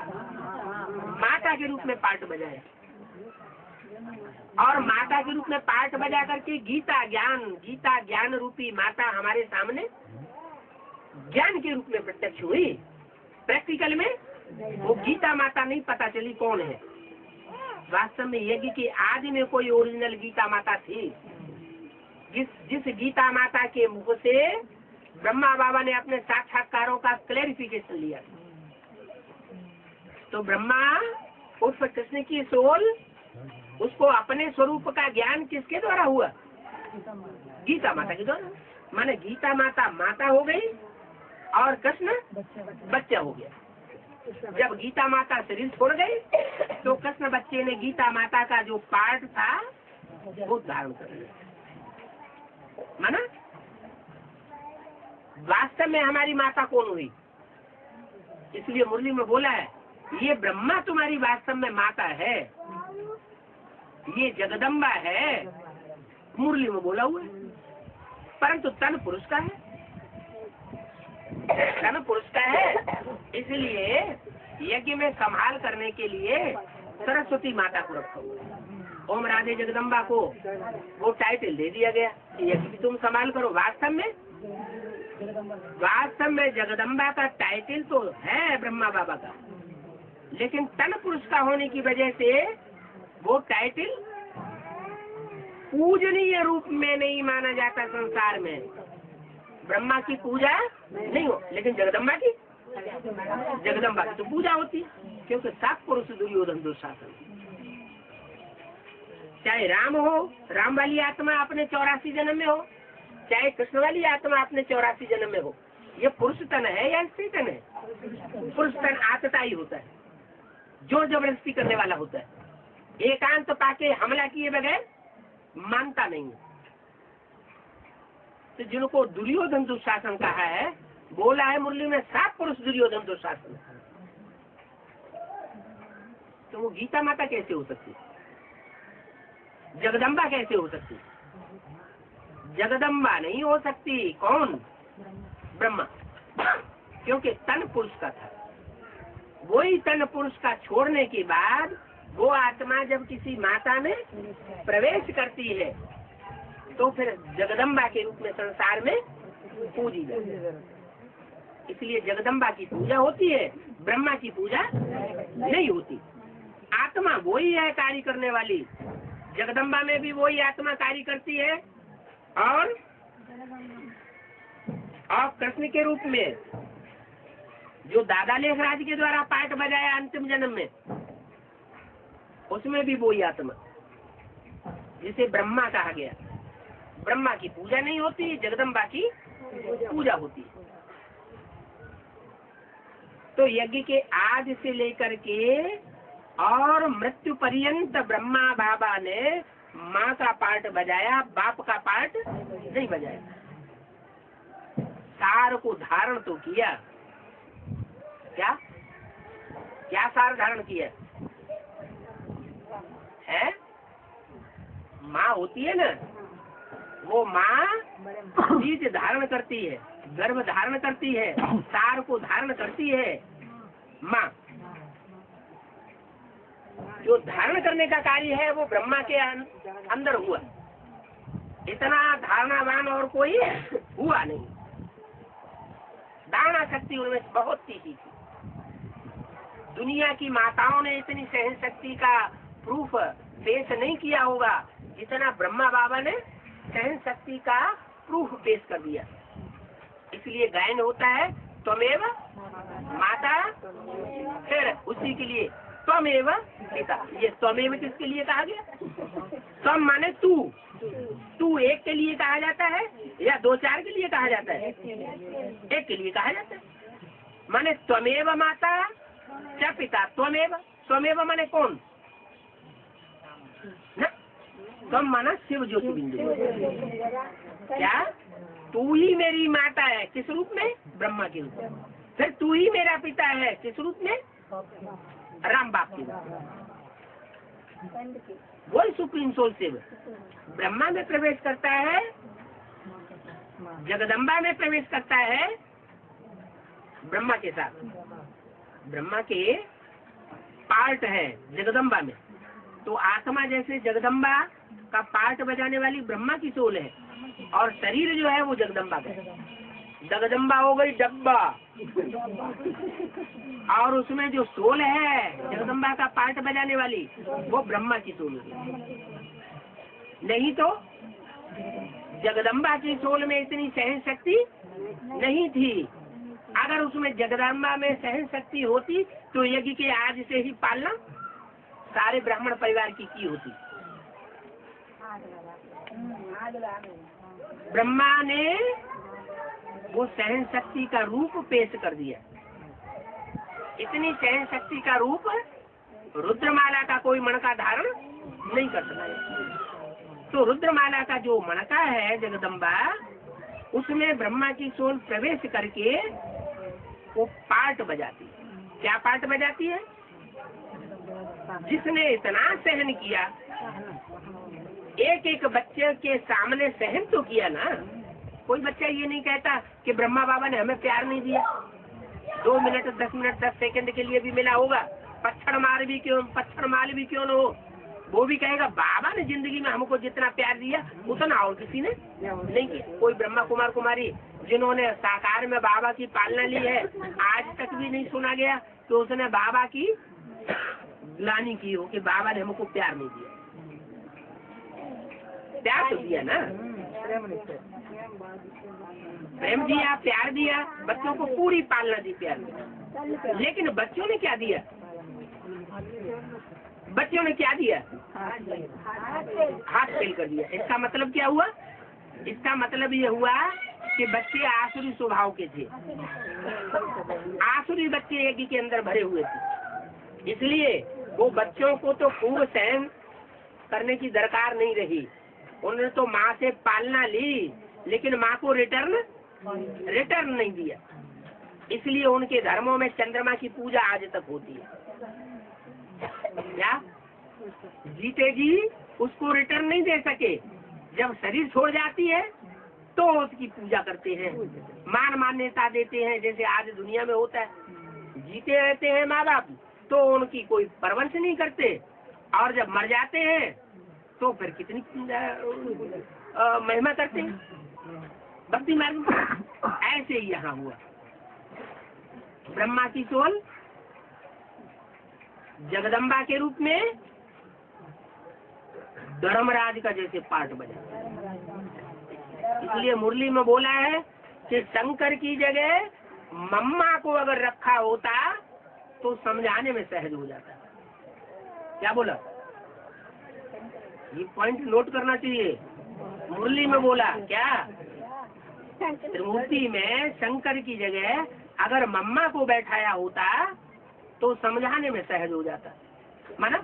[SPEAKER 1] माता के रूप में पार्ट बजाया और माता के रूप में पार्ट बजा करके गीता ज्ञान रूपी माता हमारे सामने ज्ञान के रूप में प्रत्यक्ष हुई। प्रैक्टिकल में वो गीता माता नहीं पता चली कौन है। वास्तव में यज्ञ की आदि में कोई ओरिजिनल गीता माता थी। जिस गीता माता के मुख से ब्रह्मा बाबा ने अपने साक्षात्कारों का क्लैरिफिकेशन लिया। तो ब्रह्मा उस कृष्ण की सोल, उसको अपने स्वरूप का ज्ञान किसके द्वारा हुआ? गीता माता के द्वारा। माने गीता माता हो गई और कृष्ण बच्चा हो गया। जब गीता माता शरीर छोड़ गई तो कृष्ण बच्चे ने गीता माता का जो पार्ट था वो धारण कर लिया। माना वास्तव में हमारी माता कौन हुई? इसलिए मुरली में बोला है, ये ब्रह्मा तुम्हारी वास्तव में माता है, ये जगदम्बा है। मुरली में बोला हुआ है, परंतु तन पुरुष का है। तन पुरुष का है, इसलिए यज्ञ में संभाल करने के लिए सरस्वती माता को रखा हुआ है। ओम राधे जगदम्बा को वो टाइटल दे दिया गया कि यज्ञ तुम संभाल करो। वास्तव में जगदम्बा का टाइटल तो है ब्रह्मा बाबा का, लेकिन तन पुरुष का होने की वजह से वो टाइटल पूजनीय रूप में नहीं माना जाता। संसार में ब्रह्मा की पूजा नहीं हो, लेकिन जगदम्बा की तो पूजा होती, क्योंकि सात पुरुष दुर्योधन दुशासन। चाहे राम हो, राम वाली आत्मा अपने 84 जन्म में हो, चाहे कृष्ण वाली आत्मा अपने 84 जन्म में हो, ये पुरुष तन है या स्त्री तन है? पुरुष तन आतताई होता है, जोर जबरदस्ती करने वाला होता है, एकांत पाके हमला किए बगैर मानता नहीं। तो जिनको दुर्योधन दुशासन कहा है, बोला है मुरली में, सात पुरुष दुर्योधन दुशासन। तो वो गीता माता कैसे हो सकती? जगदम्बा कैसे हो सकती? जगदम्बा नहीं हो सकती। कौन? ब्रह्मा, क्योंकि तन पुरुष का था। वही तन पुरुष का छोड़ने के बाद वो आत्मा जब किसी माता में प्रवेश करती है तो फिर जगदम्बा के रूप में संसार में पूजी जाती है। इसलिए जगदम्बा की पूजा होती है, ब्रह्मा की पूजा नहीं होती। आत्मा वही है कार्य करने वाली, जगदम्बा में भी वही आत्मा कार्य करती है और कृष्ण के रूप में जो दादा लेखराज के द्वारा पाठ बजाया अंतिम जन्म में, उसमें भी वही आत्मा जिसे ब्रह्मा कहा गया। ब्रह्मा की पूजा नहीं होती, जगदम्बा की पूजा होती। तो यज्ञ के आदि से लेकर के और मृत्यु पर्यंत ब्रह्मा बाबा ने माँ का पार्ट बजाया, बाप का पार्ट नहीं बजाया। सार को धारण तो किया, क्या क्या सार धारण किया है? माँ होती है ना, वो माँ बीज धारण करती है, गर्भ धारण करती है, सार को धारण करती है माँ। जो धारण करने का कार्य है वो ब्रह्मा के अंदर हुआ। इतना धारणावान और कोई हुआ नहीं। धारणा शक्ति उनमें बहुत तीखी थी। दुनिया की माताओं ने इतनी सहन शक्ति का प्रूफ पेश नहीं किया होगा जितना ब्रह्मा बाबा ने सहन शक्ति का प्रूफ पेश कर दिया। इसलिए गायन होता है त्वमेव माता, फिर उसी के लिए त्वमेव पिता। ये त्वमेव किसके लिए कहा गया? त्वम माने तू, तू एक के लिए कहा जाता है या दो चार के लिए कहा जाता है? एक के लिए कहा जाता है। माने त्वमेव माता क्या पिता, त्वमेव। त्वमेव माने कौन? त्वम माना शिव ज्योति बिंदु। क्या? तू ही मेरी माता है, किस रूप में? ब्रह्मा के रूप में। फिर तू ही मेरा पिता है, किस रूप में? राम बाप के रूप में। वही सुप्रीम सोल शिव ब्रह्मा में प्रवेश करता है, जगदम्बा में प्रवेश करता है ब्रह्मा के साथ। ब्रह्मा के पार्ट है जगदम्बा में, तो आत्मा जैसे जगदम्बा का पार्ट बजाने वाली ब्रह्मा की सोल है, और शरीर जो है वो जगदम्बा का है। जगदम्बा हो गई डब्बा, और उसमें जो सोल है जगदम्बा का पार्ट बजाने वाली वो ब्रह्मा की सोल है। नहीं तो जगदम्बा की सोल में इतनी सहन शक्ति नहीं थी। अगर उसमें जगदम्बा में सहन शक्ति होती तो यज्ञ के आज से ही पालना सारे ब्राह्मण परिवार की होती। ब्रह्मा ने वो सहन शक्ति का रूप पेश कर दिया। इतनी सहन शक्ति का रूप रुद्रमाला का कोई मणका धारण नहीं कर सकता। तो रुद्रमाला का जो मणका है जगदम्बा, उसमें ब्रह्मा की सोल प्रवेश करके वो पार्ट बजाती है। क्या पार्ट बजाती है? जिसने इतना सहन किया, एक एक बच्चे के सामने सहन तो किया ना। कोई बच्चा ये नहीं कहता कि ब्रह्मा बाबा ने हमें प्यार नहीं दिया। 2 मिनट 10 मिनट 10 सेकंड के लिए भी मिला होगा, पत्थर मार भी क्यों न हो, वो भी कहेगा बाबा ने जिंदगी में हमको जितना प्यार दिया उतना और किसी ने नहीं किया। कोई ब्रह्मा कुमार कुमारी जिन्होंने साकार में बाबा की पालना ली है, आज तक भी नहीं सुना गया कि उसने बाबा की ग्लानि की हो कि बाबा ने हमको प्यार नहीं दिया। प्यार तो दिया ना, प्रेम दिया, प्यार दिया, बच्चों को पूरी पालना दी, प्यार दिया। लेकिन बच्चों ने क्या दिया? बच्चों ने क्या दिया? हाथ फेल कर दिया। इसका मतलब क्या हुआ? इसका मतलब ये हुआ कि बच्चे आसुरी स्वभाव के थे। आसुरी बच्चे यज्ञ के अंदर भरे हुए थे, इसलिए वो बच्चों को तो पूर्ण सहन करने की दरकार नहीं रही। उन्होंने तो माँ से पालना ली, लेकिन माँ को रिटर्न नहीं दिया। इसलिए उनके धर्मों में चंद्रमा की पूजा आज तक होती है। क्या जीते जी उसको रिटर्न नहीं दे सके, जब शरीर छोड़ जाती है तो उसकी पूजा करते हैं, मान मान्यता देते हैं, जैसे आज दुनिया में होता है। जीते रहते हैं माँ बाप तो उनकी कोई परवरिश नहीं करते, और जब मर जाते हैं तो फिर कितनी महिमा करते हैं, भक्ति मार्ग। ऐसे ही यहाँ हुआ। ब्रह्मा की सोल जगदम्बा के रूप में धर्मराज का जैसे पार्ट बजा। इसलिए मुरली में बोला है कि शंकर की जगह मम्मा को अगर रखा होता तो समझाने में सहज हो जाता। क्या बोला? ये पॉइंट नोट करना चाहिए। मुरली में बोला क्या? त्रिमूर्ति में शंकर की जगह अगर मम्मा को बैठाया होता तो समझाने में सहज हो जाता। माना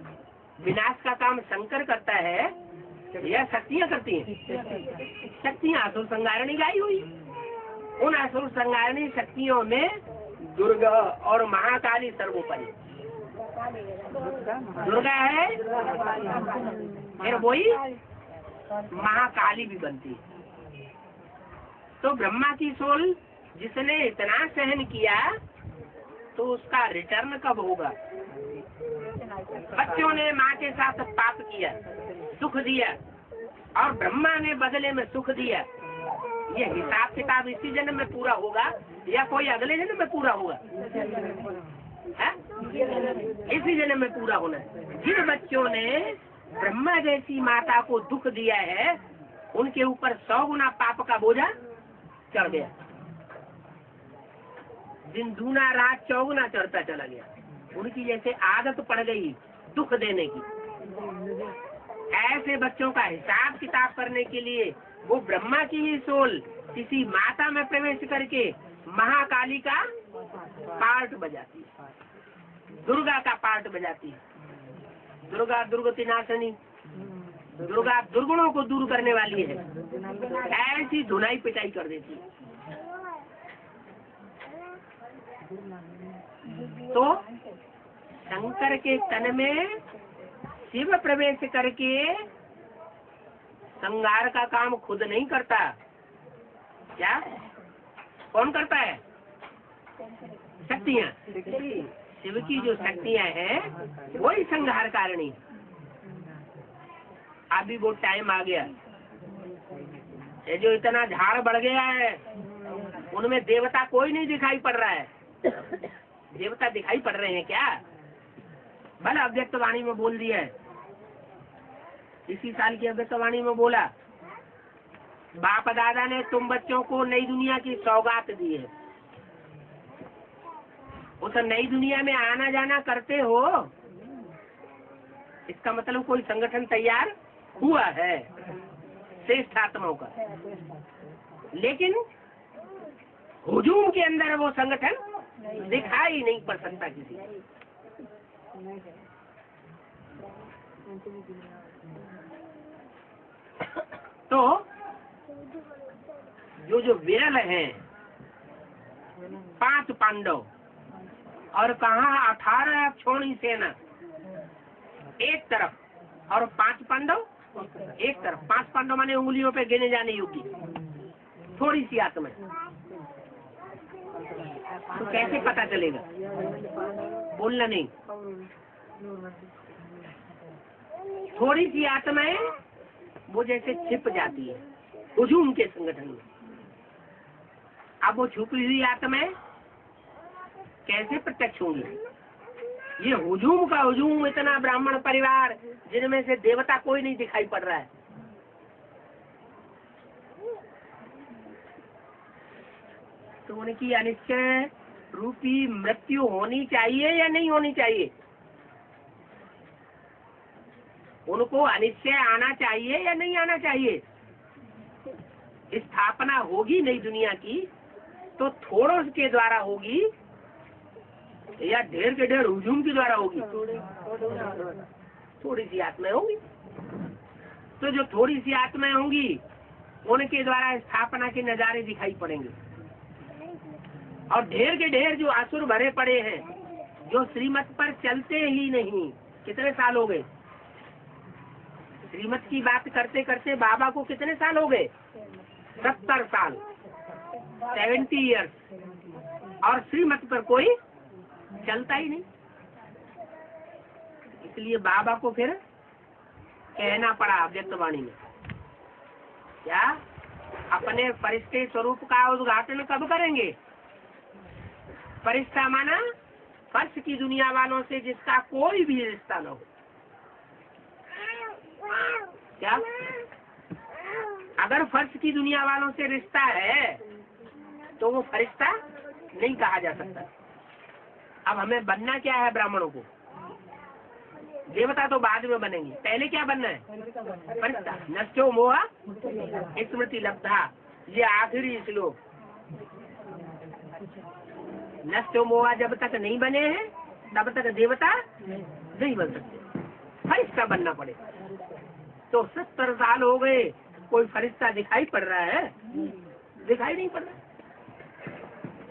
[SPEAKER 1] विनाश का काम शंकर करता है या शक्तियाँ करती हैं? शक्तियाँ असुर संगारिणी गाई हुई। उन असुर संगारिणी शक्तियों में दुर्गा और महाकाली सर्वोपरि। दुर्गा है फिर वही महाकाली भी बनती है। तो ब्रह्मा की सोल जिसने इतना सहन किया तो उसका रिटर्न कब होगा? बच्चों ने माँ के साथ पाप किया, सुख दिया, और ब्रह्मा ने बदले में सुख दिया। ये हिसाब किताब इसी जन्म में पूरा होगा या कोई अगले जन्म में पूरा होगा? है? इसी जन्म में पूरा होना है। जिन बच्चों ने ब्रह्मा जैसी माता को दुख दिया है उनके ऊपर 100 गुना पाप का बोझा चढ़ गया। दिन दूना रात चौगुना चढ़ता चला गया। उनकी जैसे आदत पड़ गई दुख देने की। ऐसे बच्चों का हिसाब किताब करने के लिए वो ब्रह्मा की ही सोल किसी माता में प्रवेश करके महाकाली का पार्ट बजाती है, दुर्गा का पार्ट बजाती है। दुर्गा दुर्गति नाशनी, दुर्गा दुर्गुणों को दूर करने वाली है। ऐसी धुनाई पिटाई कर देती है। तो शंकर के तन में शिव प्रवेश करके संहार का काम खुद नहीं करता। क्या कौन करता है? शक्तियाँ। शिव की जो शक्तियाँ हैं वही संहार कारिणी। अभी वो टाइम आ गया, ये जो इतना झाड़ बढ़ गया है उनमें देवता कोई नहीं दिखाई पड़ रहा है। देवता दिखाई पड़ रहे हैं क्या? भला अव्यक्त वाणी में बोल दिया है। इसी साल की अव्यक्त वाणी में बोला, बाप दादा ने तुम बच्चों को नई दुनिया की सौगात दी है। उस नई दुनिया में आना जाना करते हो, इसका मतलब कोई संगठन तैयार हुआ है श्रेष्ठ आत्माओं का। लेकिन हुजूम के अंदर वो संगठन दिखाई नहीं पड़ सकता किसी। तो जो विरल हैं 5 पांडव और कहा 18 छोड़ी सेना एक तरफ और 5 पांडव एक तरफ। 5 पांडव माने उंगलियों पे गिने जाने योग्य थोड़ी सी आत्मा। तो कैसे पता चलेगा? बोलना नहीं। थोड़ी सी आत्माएं वो जैसे छिप जाती है हुजूम के संगठन में। अब वो छुपी हुई आत्माएं कैसे प्रत्यक्ष होंगी? ये हुजूम का हुजूम, इतना ब्राह्मण परिवार जिनमें से देवता कोई नहीं दिखाई पड़ रहा है। तो उनकी अनिश्चय रूपी मृत्यु होनी चाहिए या नहीं होनी चाहिए? उनको अनिश्चय आना चाहिए या नहीं आना चाहिए? स्थापना होगी नई दुनिया की तो थोड़ों के द्वारा होगी या ढेर के ढेर हुजूम के द्वारा होगी? थोड़ी सी आत्माएं होंगी। तो जो थोड़ी सी आत्माएं होंगी उनके द्वारा स्थापना के नजारे दिखाई पड़ेंगे। और ढेर के ढेर जो असुर भरे पड़े हैं जो श्रीमत पर चलते ही नहीं। कितने साल हो गए श्रीमत की बात करते करते? बाबा को कितने साल हो गए? 70 साल, 70 इयर्स। और श्रीमत पर कोई चलता ही नहीं। इसलिए बाबा को फिर कहना पड़ा अव्यक्तवाणी में, क्या अपने फरिश्ते स्वरूप का उद्घाटन कब करेंगे? फरिश्ता माना फर्श की दुनिया वालों से जिसका कोई भी रिश्ता न हो। क्या अगर फर्श की दुनिया वालों से रिश्ता है तो वो फरिश्ता नहीं कहा जा सकता। अब हमें बनना क्या है ब्राह्मणों को? देवता तो बाद में बनेंगे, पहले क्या बनना है? फरिश्ता। नष्टो मोहा स्मृति लब्धा, ये आखिरी श्लोक। नष्टो मोहा जब तक नहीं बने हैं तब तक देवता नहीं बन सकते, फरिश्ता बनना पड़ेगा। तो 70 साल हो गए, कोई फरिश्ता दिखाई पड़ रहा है? दिखाई नहीं पड़ रहा।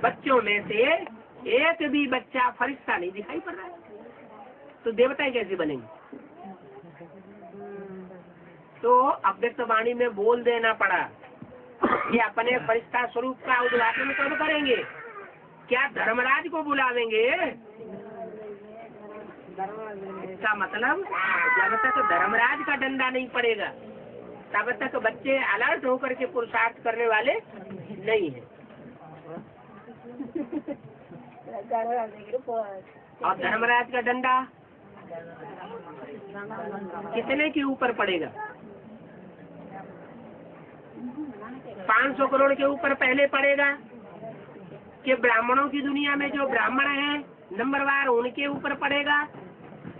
[SPEAKER 1] बच्चों में से एक भी बच्चा फरिश्ता नहीं दिखाई पड़ रहा है, तो देवता कैसे बनेंगे? तो अव्यक्त वाणी में बोल देना पड़ा कि अपने फरिश्ता स्वरूप का उद्घाटन कब करेंगे? क्या धर्मराज को बुलावेंगे? इसका मतलब जब तक धर्मराज का डंडा नहीं पड़ेगा तब तक बच्चे अलर्ट होकर के पुरुषार्थ करने वाले नहीं है। और धर्मराज का डंडा कितने के ऊपर पड़ेगा? 500 करोड़ के ऊपर पहले पड़ेगा कि ब्राह्मणों की दुनिया में जो ब्राह्मण हैं नंबरवार उनके ऊपर पड़ेगा,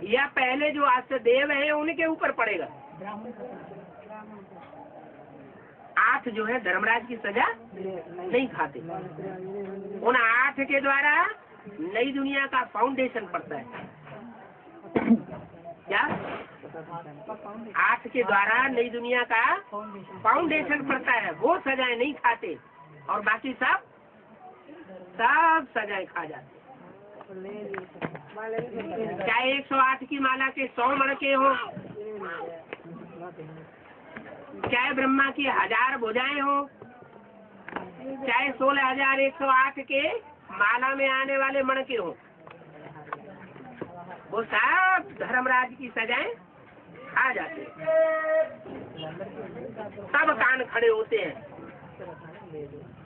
[SPEAKER 1] या पहले जो आस्तेदेव है उनके ऊपर पड़ेगा? 8 जो है धर्मराज की सजा नहीं खाते। उन 8 के द्वारा नई दुनिया का फाउंडेशन पड़ता है। क्या? 8 के द्वारा नई दुनिया का फाउंडेशन पड़ता है, वो सजाएं नहीं खाते और बाकी सब सजाएं खा जाते। चाहे 108 की माला के 100 मणके हो, चाहे ब्रह्मा की 1000 भुजाएं हो, चाहे 16,108 के माला में आने वाले मणके हो, वो सब धर्मराज की सजाएं आ जाते हैं। सब कान खड़े होते हैं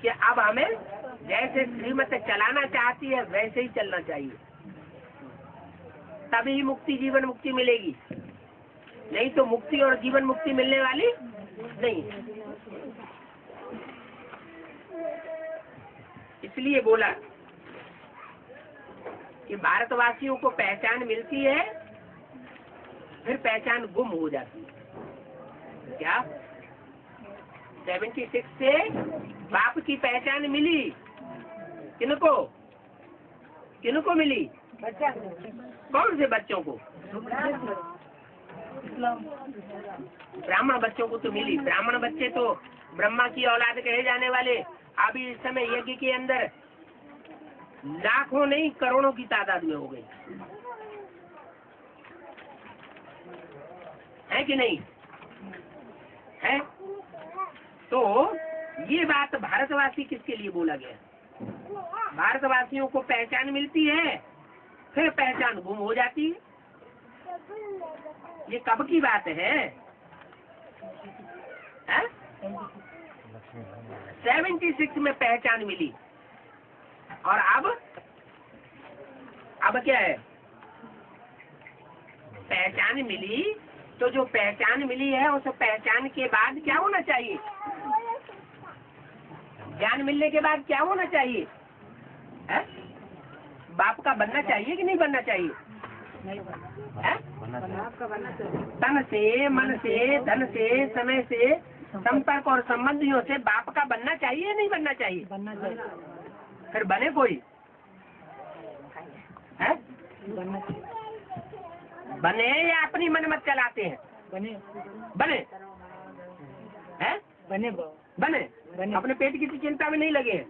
[SPEAKER 1] कि अब हमें जैसे श्रीमत चलाना चाहती है वैसे ही चलना चाहिए, तभी मुक्ति जीवन मुक्ति मिलेगी, नहीं तो मुक्ति और जीवन मुक्ति मिलने वाली नहीं। इसलिए बोला कि भारतवासियों को पहचान मिलती है, फिर पहचान गुम हो जाती है। क्या 76 से बाप की पहचान मिली? किनको किनको मिली? कौन से बच्चों को? ब्राह्मण बच्चों को तो मिली। ब्राह्मण बच्चे तो ब्रह्मा की औलाद कहे जाने वाले अभी इस समय यज्ञ के अंदर लाखों नहीं करोड़ों की तादाद में हो गई है कि नहीं है? तो ये बात भारतवासी किसके लिए बोला गया? भारतवासियों को पहचान मिलती है, फिर पहचान गुम हो जाती है। ये कब की बात है? 76 में पहचान मिली, और अब क्या है? पहचान मिली, तो जो पहचान मिली है उस पहचान के बाद क्या होना चाहिए? ज्ञान मिलने के बाद क्या होना चाहिए? है? बाप का बनना चाहिए कि नहीं बनना चाहिए? तन से, मन से, धन से, समय से, संपर्क और संबंधियों से बाप का बनना चाहिए या नहीं बनना चाहिए? बनना चाहिए। फिर बने कोई है? बने या अपनी मनमत चलाते हैं? बने हैं? बने अपने पेट की चिंता में नहीं लगे हैं?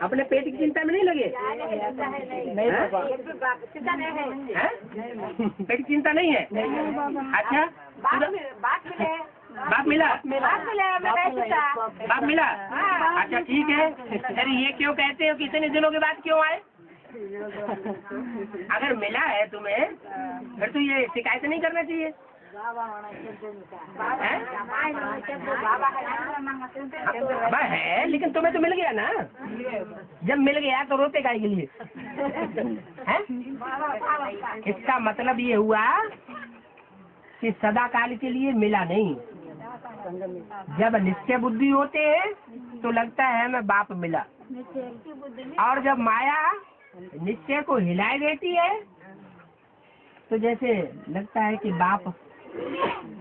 [SPEAKER 1] अपने पेट की चिंता में नहीं लगे? पेट की चिंता नहीं है? अच्छा, बाप मिला? बाप मिला? अच्छा ठीक है। अरे ये क्यों कहते हो कि इतने दिनों के बाद क्यों आए? अगर मिला है तुम्हें फिर तो ये शिकायत नहीं करना चाहिए। है लेकिन तुम्हें तो मिल गया ना। जब मिल गया तो रोते काहे के लिए? इसका मतलब ये हुआ कि सदा काल के लिए मिला नहीं। जब निश्चय बुद्धि होते हैं तो लगता है हमें बाप मिला, और जब माया निश्चय को हिलाए देती है तो जैसे लगता है कि बाप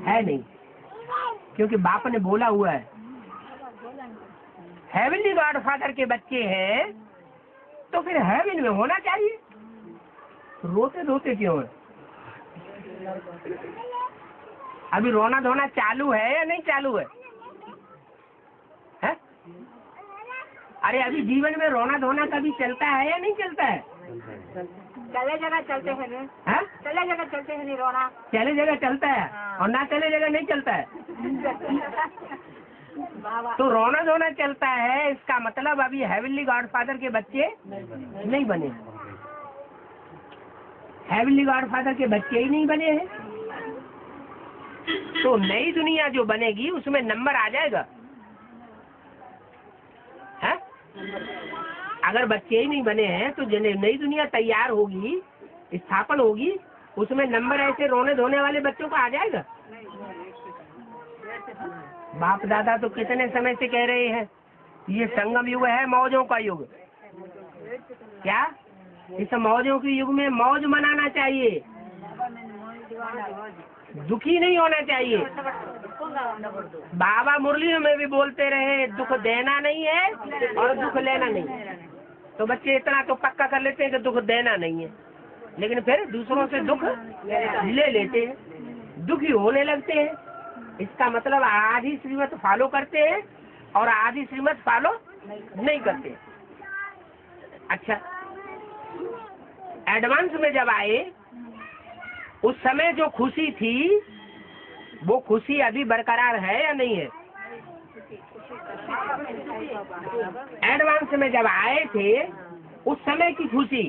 [SPEAKER 1] है नहीं, क्योंकि बाप ने बोला हुआ है हेवनली गॉड फादर के बच्चे हैं तो फिर हेवन में होना चाहिए। रोते रोते क्यों है? अभी रोना धोना चालू है या नहीं चालू है? अरे अभी जीवन में रोना धोना कभी चलता है या नहीं चलता है?
[SPEAKER 2] चले जगह चलते हैं
[SPEAKER 1] हाँ?
[SPEAKER 2] चले जगह चलते हैं नहीं रोना,
[SPEAKER 1] चले जगह चलता है और ना चले जगह नहीं चलता है। तो रोना धोना चलता है, इसका मतलब अभी हेवनली गॉड फादर के बच्चे नहीं बने, हेवनली गॉड फादर के बच्चे ही नहीं बने हैं। तो नई दुनिया जो बनेगी उसमें नंबर आ जाएगा है? अगर बच्चे ही नहीं बने हैं तो नई दुनिया तैयार होगी, स्थापन होगी, उसमें नंबर ऐसे रोने धोने वाले बच्चों का आ जाएगा? बाप दादा तो कितने समय से कह रहे हैं ये संगम युग है, मौजों का युग। क्या इस मौजों के युग में मौज मनाना चाहिए, दुखी नहीं होना चाहिए। बाबा मुरलियों में भी बोलते रहे दुख देना नहीं है और दुख लेना नहीं है। तो बच्चे इतना तो पक्का कर लेते हैं कि दुख देना नहीं है, लेकिन फिर दूसरों से दुख ले लेते हैं, दुखी होने लगते हैं। इसका मतलब आधी श्रीमत फॉलो करते हैं और आधी श्रीमत फॉलो नहीं करते। अच्छा, एडवांस में जब आए उस समय जो खुशी थी वो खुशी अभी बरकरार है या नहीं है? एडवांस में जब आए थे उस समय की खुशी,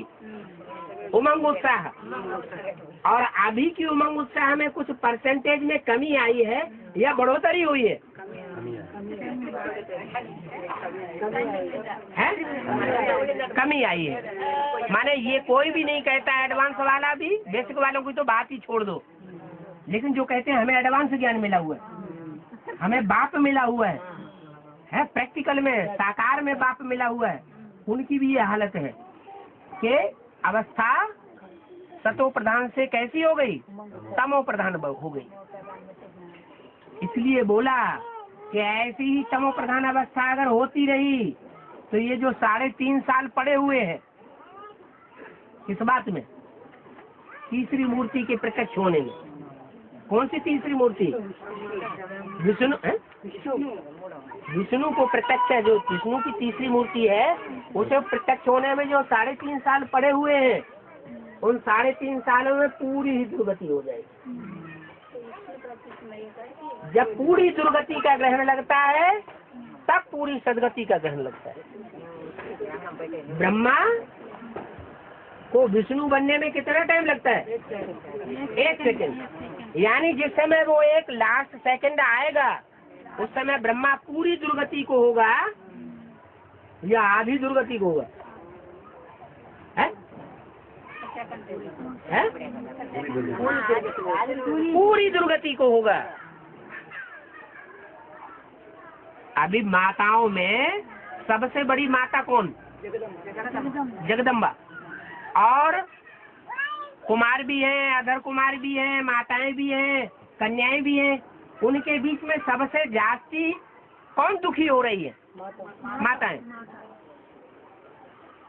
[SPEAKER 1] उमंग उत्साह, और अभी की उमंग उत्साह में कुछ परसेंटेज में कमी आई है या बढ़ोतरी हुई है? कमी आई है। माने ये कोई भी नहीं कहता एडवांस वाला भी, बेसिक वालों की तो बात ही छोड़ दो, लेकिन जो कहते हैं हमें एडवांस ज्ञान मिला हुआ है, हमें बाप मिला हुआ है प्रैक्टिकल में, साकार में बाप मिला हुआ है, उनकी भी ये हालत है कि अवस्था सतो प्रधान से कैसी हो गई? तमो प्रधान हो गई। इसलिए बोला कि ऐसी ही तमो प्रधान अवस्था अगर होती रही तो ये जो 3.5 साल पड़े हुए हैं इस बात में, तीसरी मूर्ति के प्रत्यक्ष होने में, कौन सी तीसरी मूर्ति? विष्णु है? विष्णु को प्रत्यक्ष है, जो विष्णु की तीसरी मूर्ति है उसे प्रत्यक्ष होने में जो 3.5 साल पड़े हुए हैं, उन 3.5 सालों में पूरी ही दुर्गति हो जाएगी। जब पूरी दुर्गति का ग्रहण लगता है तब पूरी सदगति का ग्रहण लगता है। ब्रह्मा को विष्णु बनने में कितना टाइम लगता है? 1 सेकंड। यानी जिस समय वो एक लास्ट सेकंड आएगा उस समय ब्रह्मा पूरी दुर्गति को होगा या आधी दुर्गति को होगा? है? पूरी दुर्गति को होगा। अभी माताओं में सबसे बड़ी माता कौन? जगदम्बा। और कुमार भी हैं, अधर कुमार भी हैं, माताएं भी हैं, कन्याएं भी हैं। उनके बीच में सबसे जास्ती कौन दुखी हो रही है? माताएं।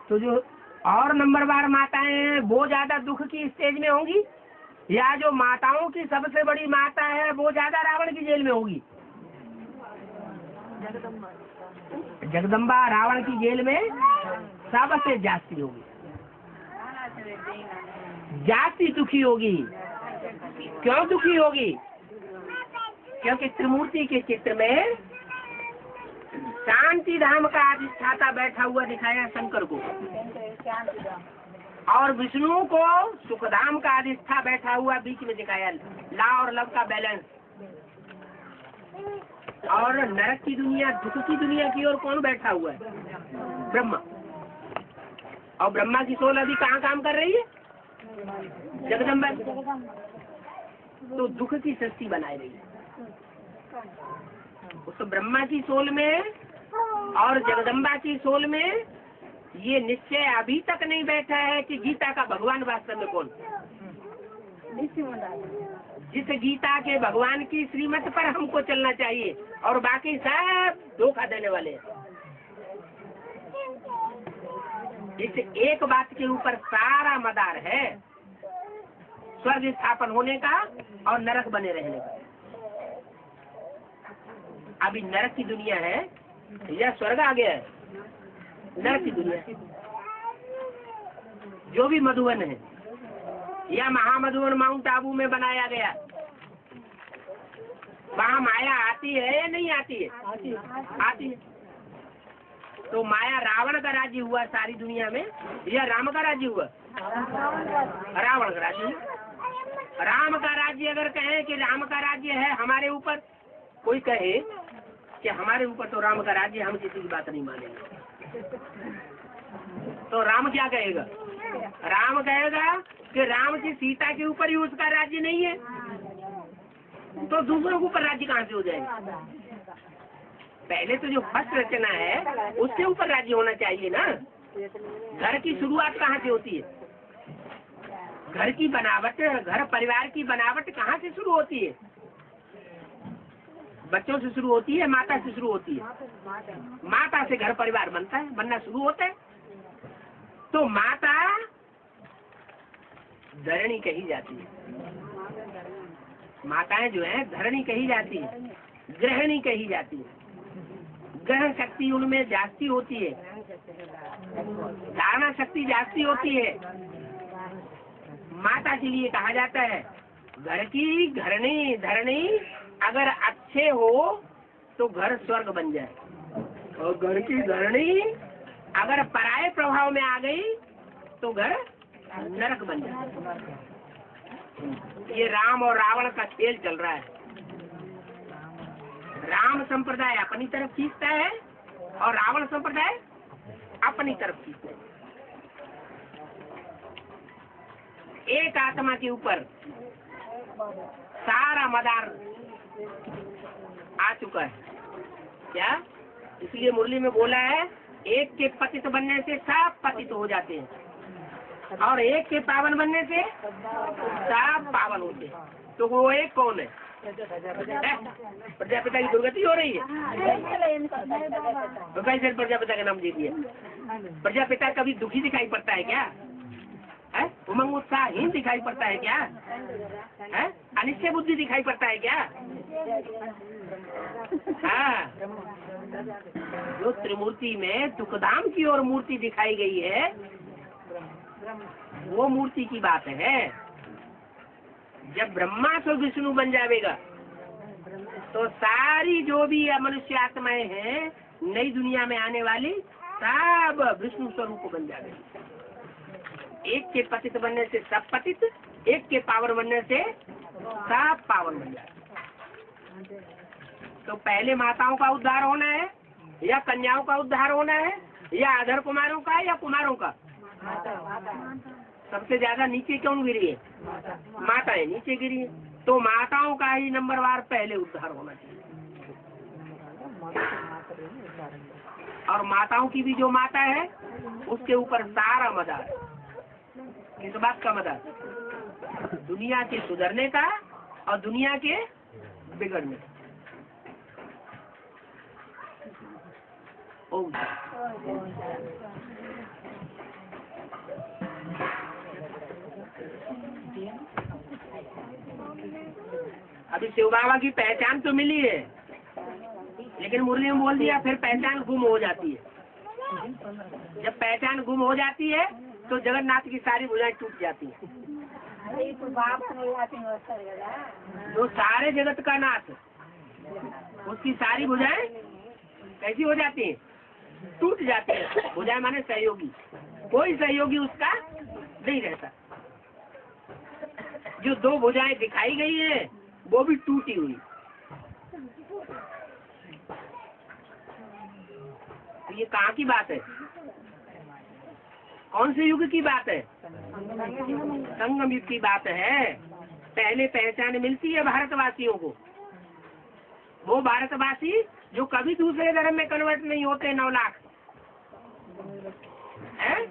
[SPEAKER 1] तो जो और नंबरवार माताएं हैं वो ज्यादा दुख की स्टेज में होंगी, या जो माताओं की सबसे बड़ी माता है वो ज्यादा रावण की जेल में होगी? जगदम्बा रावण की जेल में सबसे जास्ती होगी, जास्ती दुखी होगी। क्यों दुखी होगी? क्योंकि त्रिमूर्ति के चित्र में शांति धाम का अधिष्ठाता बैठा हुआ दिखाया शंकर को, और विष्णु को सुखधाम का अधिष्ठा बैठा हुआ बीच में दिखाया, ला और लव का बैलेंस। और नरक की दुनिया, दुख की दुनिया की ओर कौन बैठा हुआ है? ब्रह्मा। और ब्रह्मा की सोल अभी कहाँ काम कर रही है? जगदम्बा। तो दुख की सृष्टि बनाई रही है। उस ब्रह्मा की सोल में और जगदम्बा की सोल में ये निश्चय अभी तक नहीं बैठा है कि गीता का भगवान वास्तव में कौन। जिस गीता के भगवान की श्रीमत पर हमको चलना चाहिए और बाकी सब धोखा देने वाले हैं। इस एक बात के ऊपर सारा मदार है, स्वर्ग स्थापन होने का और नरक बने रहने का। अभी नरक की दुनिया है या स्वर्ग आ गया है? नरक की दुनिया। जो भी मधुवन है या महामधुवन माउंट आबू में बनाया गया, वहाँ माया आती है या नहीं आती है? आती है। तो माया रावण का राज्य हुआ सारी दुनिया में या राम का राज्य हुआ? रावण का राज्य हुआ। राम का राज्य अगर कहे कि राम का राज्य है हमारे ऊपर, कोई कहे कि हमारे ऊपर तो राम का राज्य, हम किसी की बात नहीं मानेंगे, तो राम क्या कहेगा? राम कहेगा कि राम की सीता के ऊपर ही उसका राज्य नहीं है, तो दूसरों के ऊपर राज्य कहाँ से हो जाएगा? पहले तो जो फर्स्ट रचना है उसके ऊपर राज्य होना चाहिए ना। घर की शुरुआत कहाँ से होती है? घर की बनावट, घर परिवार की बनावट कहाँ से शुरू होती है? बच्चों से शुरू होती है, माता से शुरू होती है। माता से घर परिवार बनता है, बनना शुरू होता है। तो माता धरणी कही जाती है। माताएं जो है धरणी कही जाती है, गृहिणी कही जाती है। ग्रहण शक्ति उनमें जास्ती होती है, धारणा शक्ति जास्ती होती है। माता के लिए कहा जाता है घर की घरणी धरणी अगर अच्छे हो तो घर स्वर्ग बन जाए, और घर की धरणी अगर पराये प्रभाव में आ गई तो घर नरक बन जाए। ये राम और रावण का खेल चल रहा है। राम संप्रदाय अपनी तरफ खींचता है और रावण संप्रदाय अपनी तरफ खींचता है। एक आत्मा के ऊपर सारा मदार आ चुका है। क्या? इसलिए मुरली में बोला है एक के पतित बनने से सब पतित हो जाते हैं और एक के पावन बनने से सब पावन होते हैं। तो वो एक कौन है? प्रजापिता की दुर्गति हो रही है। तो कैसे प्रजापिता का नाम दे दिया? प्रजापिता कभी दुखी दिखाई पड़ता है क्या? है उमंग उत्साहहीन दिखाई पड़ता है क्या? है अनिश्चय बुद्धि दिखाई पड़ता है क्या? हाँ, जो त्रिमूर्ति में दुखधाम की ओर मूर्ति दिखाई गई है वो मूर्ति की बात है। जब ब्रह्मा से विष्णु बन जाएगा तो सारी जो भी मनुष्य आत्माएं हैं नई दुनिया में आने वाली सब विष्णु स्वरूप बन जाएगी। एक के पतित बनने से सब पतित, एक के पावन बनने से सब पावन बन जाए। तो पहले माताओं का उद्धार होना है या कन्याओं का उद्धार होना है या अधर कुमारों का या कुमारों का? सबसे ज्यादा नीचे क्यों गिरी है? माताएं नीचे गिरी है। तो माताओं का ही नंबरवार पहले उद्धार होना चाहिए। और माताओं की भी जो माता है उसके ऊपर सारा मदार। किस बात का मदार? दुनिया के सुधरने का और दुनिया के बिगड़ने का। ओम अभी शिव बाबा की पहचान तो मिली है, लेकिन मुरली में बोल दिया फिर पहचान गुम हो जाती है। जब पहचान गुम हो जाती है तो जगन्नाथ की सारी भुजाएं टूट जाती है। जो सारे जगत का नाथ, उसकी सारी भुजाएं कैसी हो जाती है? टूट जाती है। भुजाएं माने सहयोगी, कोई सहयोगी उसका नहीं रहता। जो दो भुजाएं दिखाई गई है वो भी टूटी हुई। तो ये कहाँ की बात है? कौन से युग की बात है? संगम युग की बात है। पहले पहचान मिलती है भारतवासियों को वो भारतवासी जो कभी दूसरे धर्म में कन्वर्ट नहीं होते 9 लाख हैं।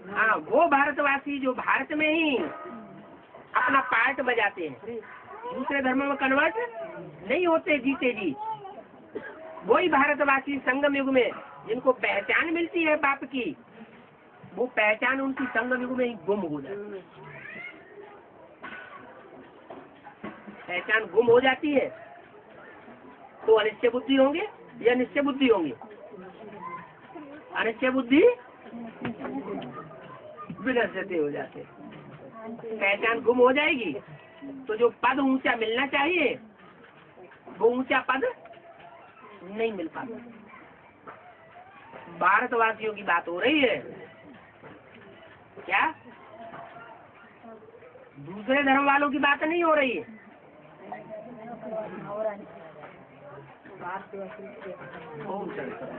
[SPEAKER 1] हाँ, वो भारतवासी जो भारत में ही अपना पार्ट बजाते हैं, दूसरे धर्मों में कन्वर्ट नहीं होते जीते जी, वही भारतवासी संगम युग में जिनको पहचान मिलती है बाप की, वो पहचान उनकी संगम युग में ही गुम हो जाती है। पहचान गुम हो जाती है तो अनिश्चय बुद्धि होंगे या निश्चय बुद्धि होंगे? अनिश्चय बुद्धि विनश्यते हो जाते। पहचान गुम हो जाएगी तो जो पद ऊंचा मिलना चाहिए वो ऊंचा पद नहीं मिल पाता। भारतवासियों की बात हो रही है क्या? दूसरे धर्म वालों की बात नहीं हो रही है। ओम शंकर।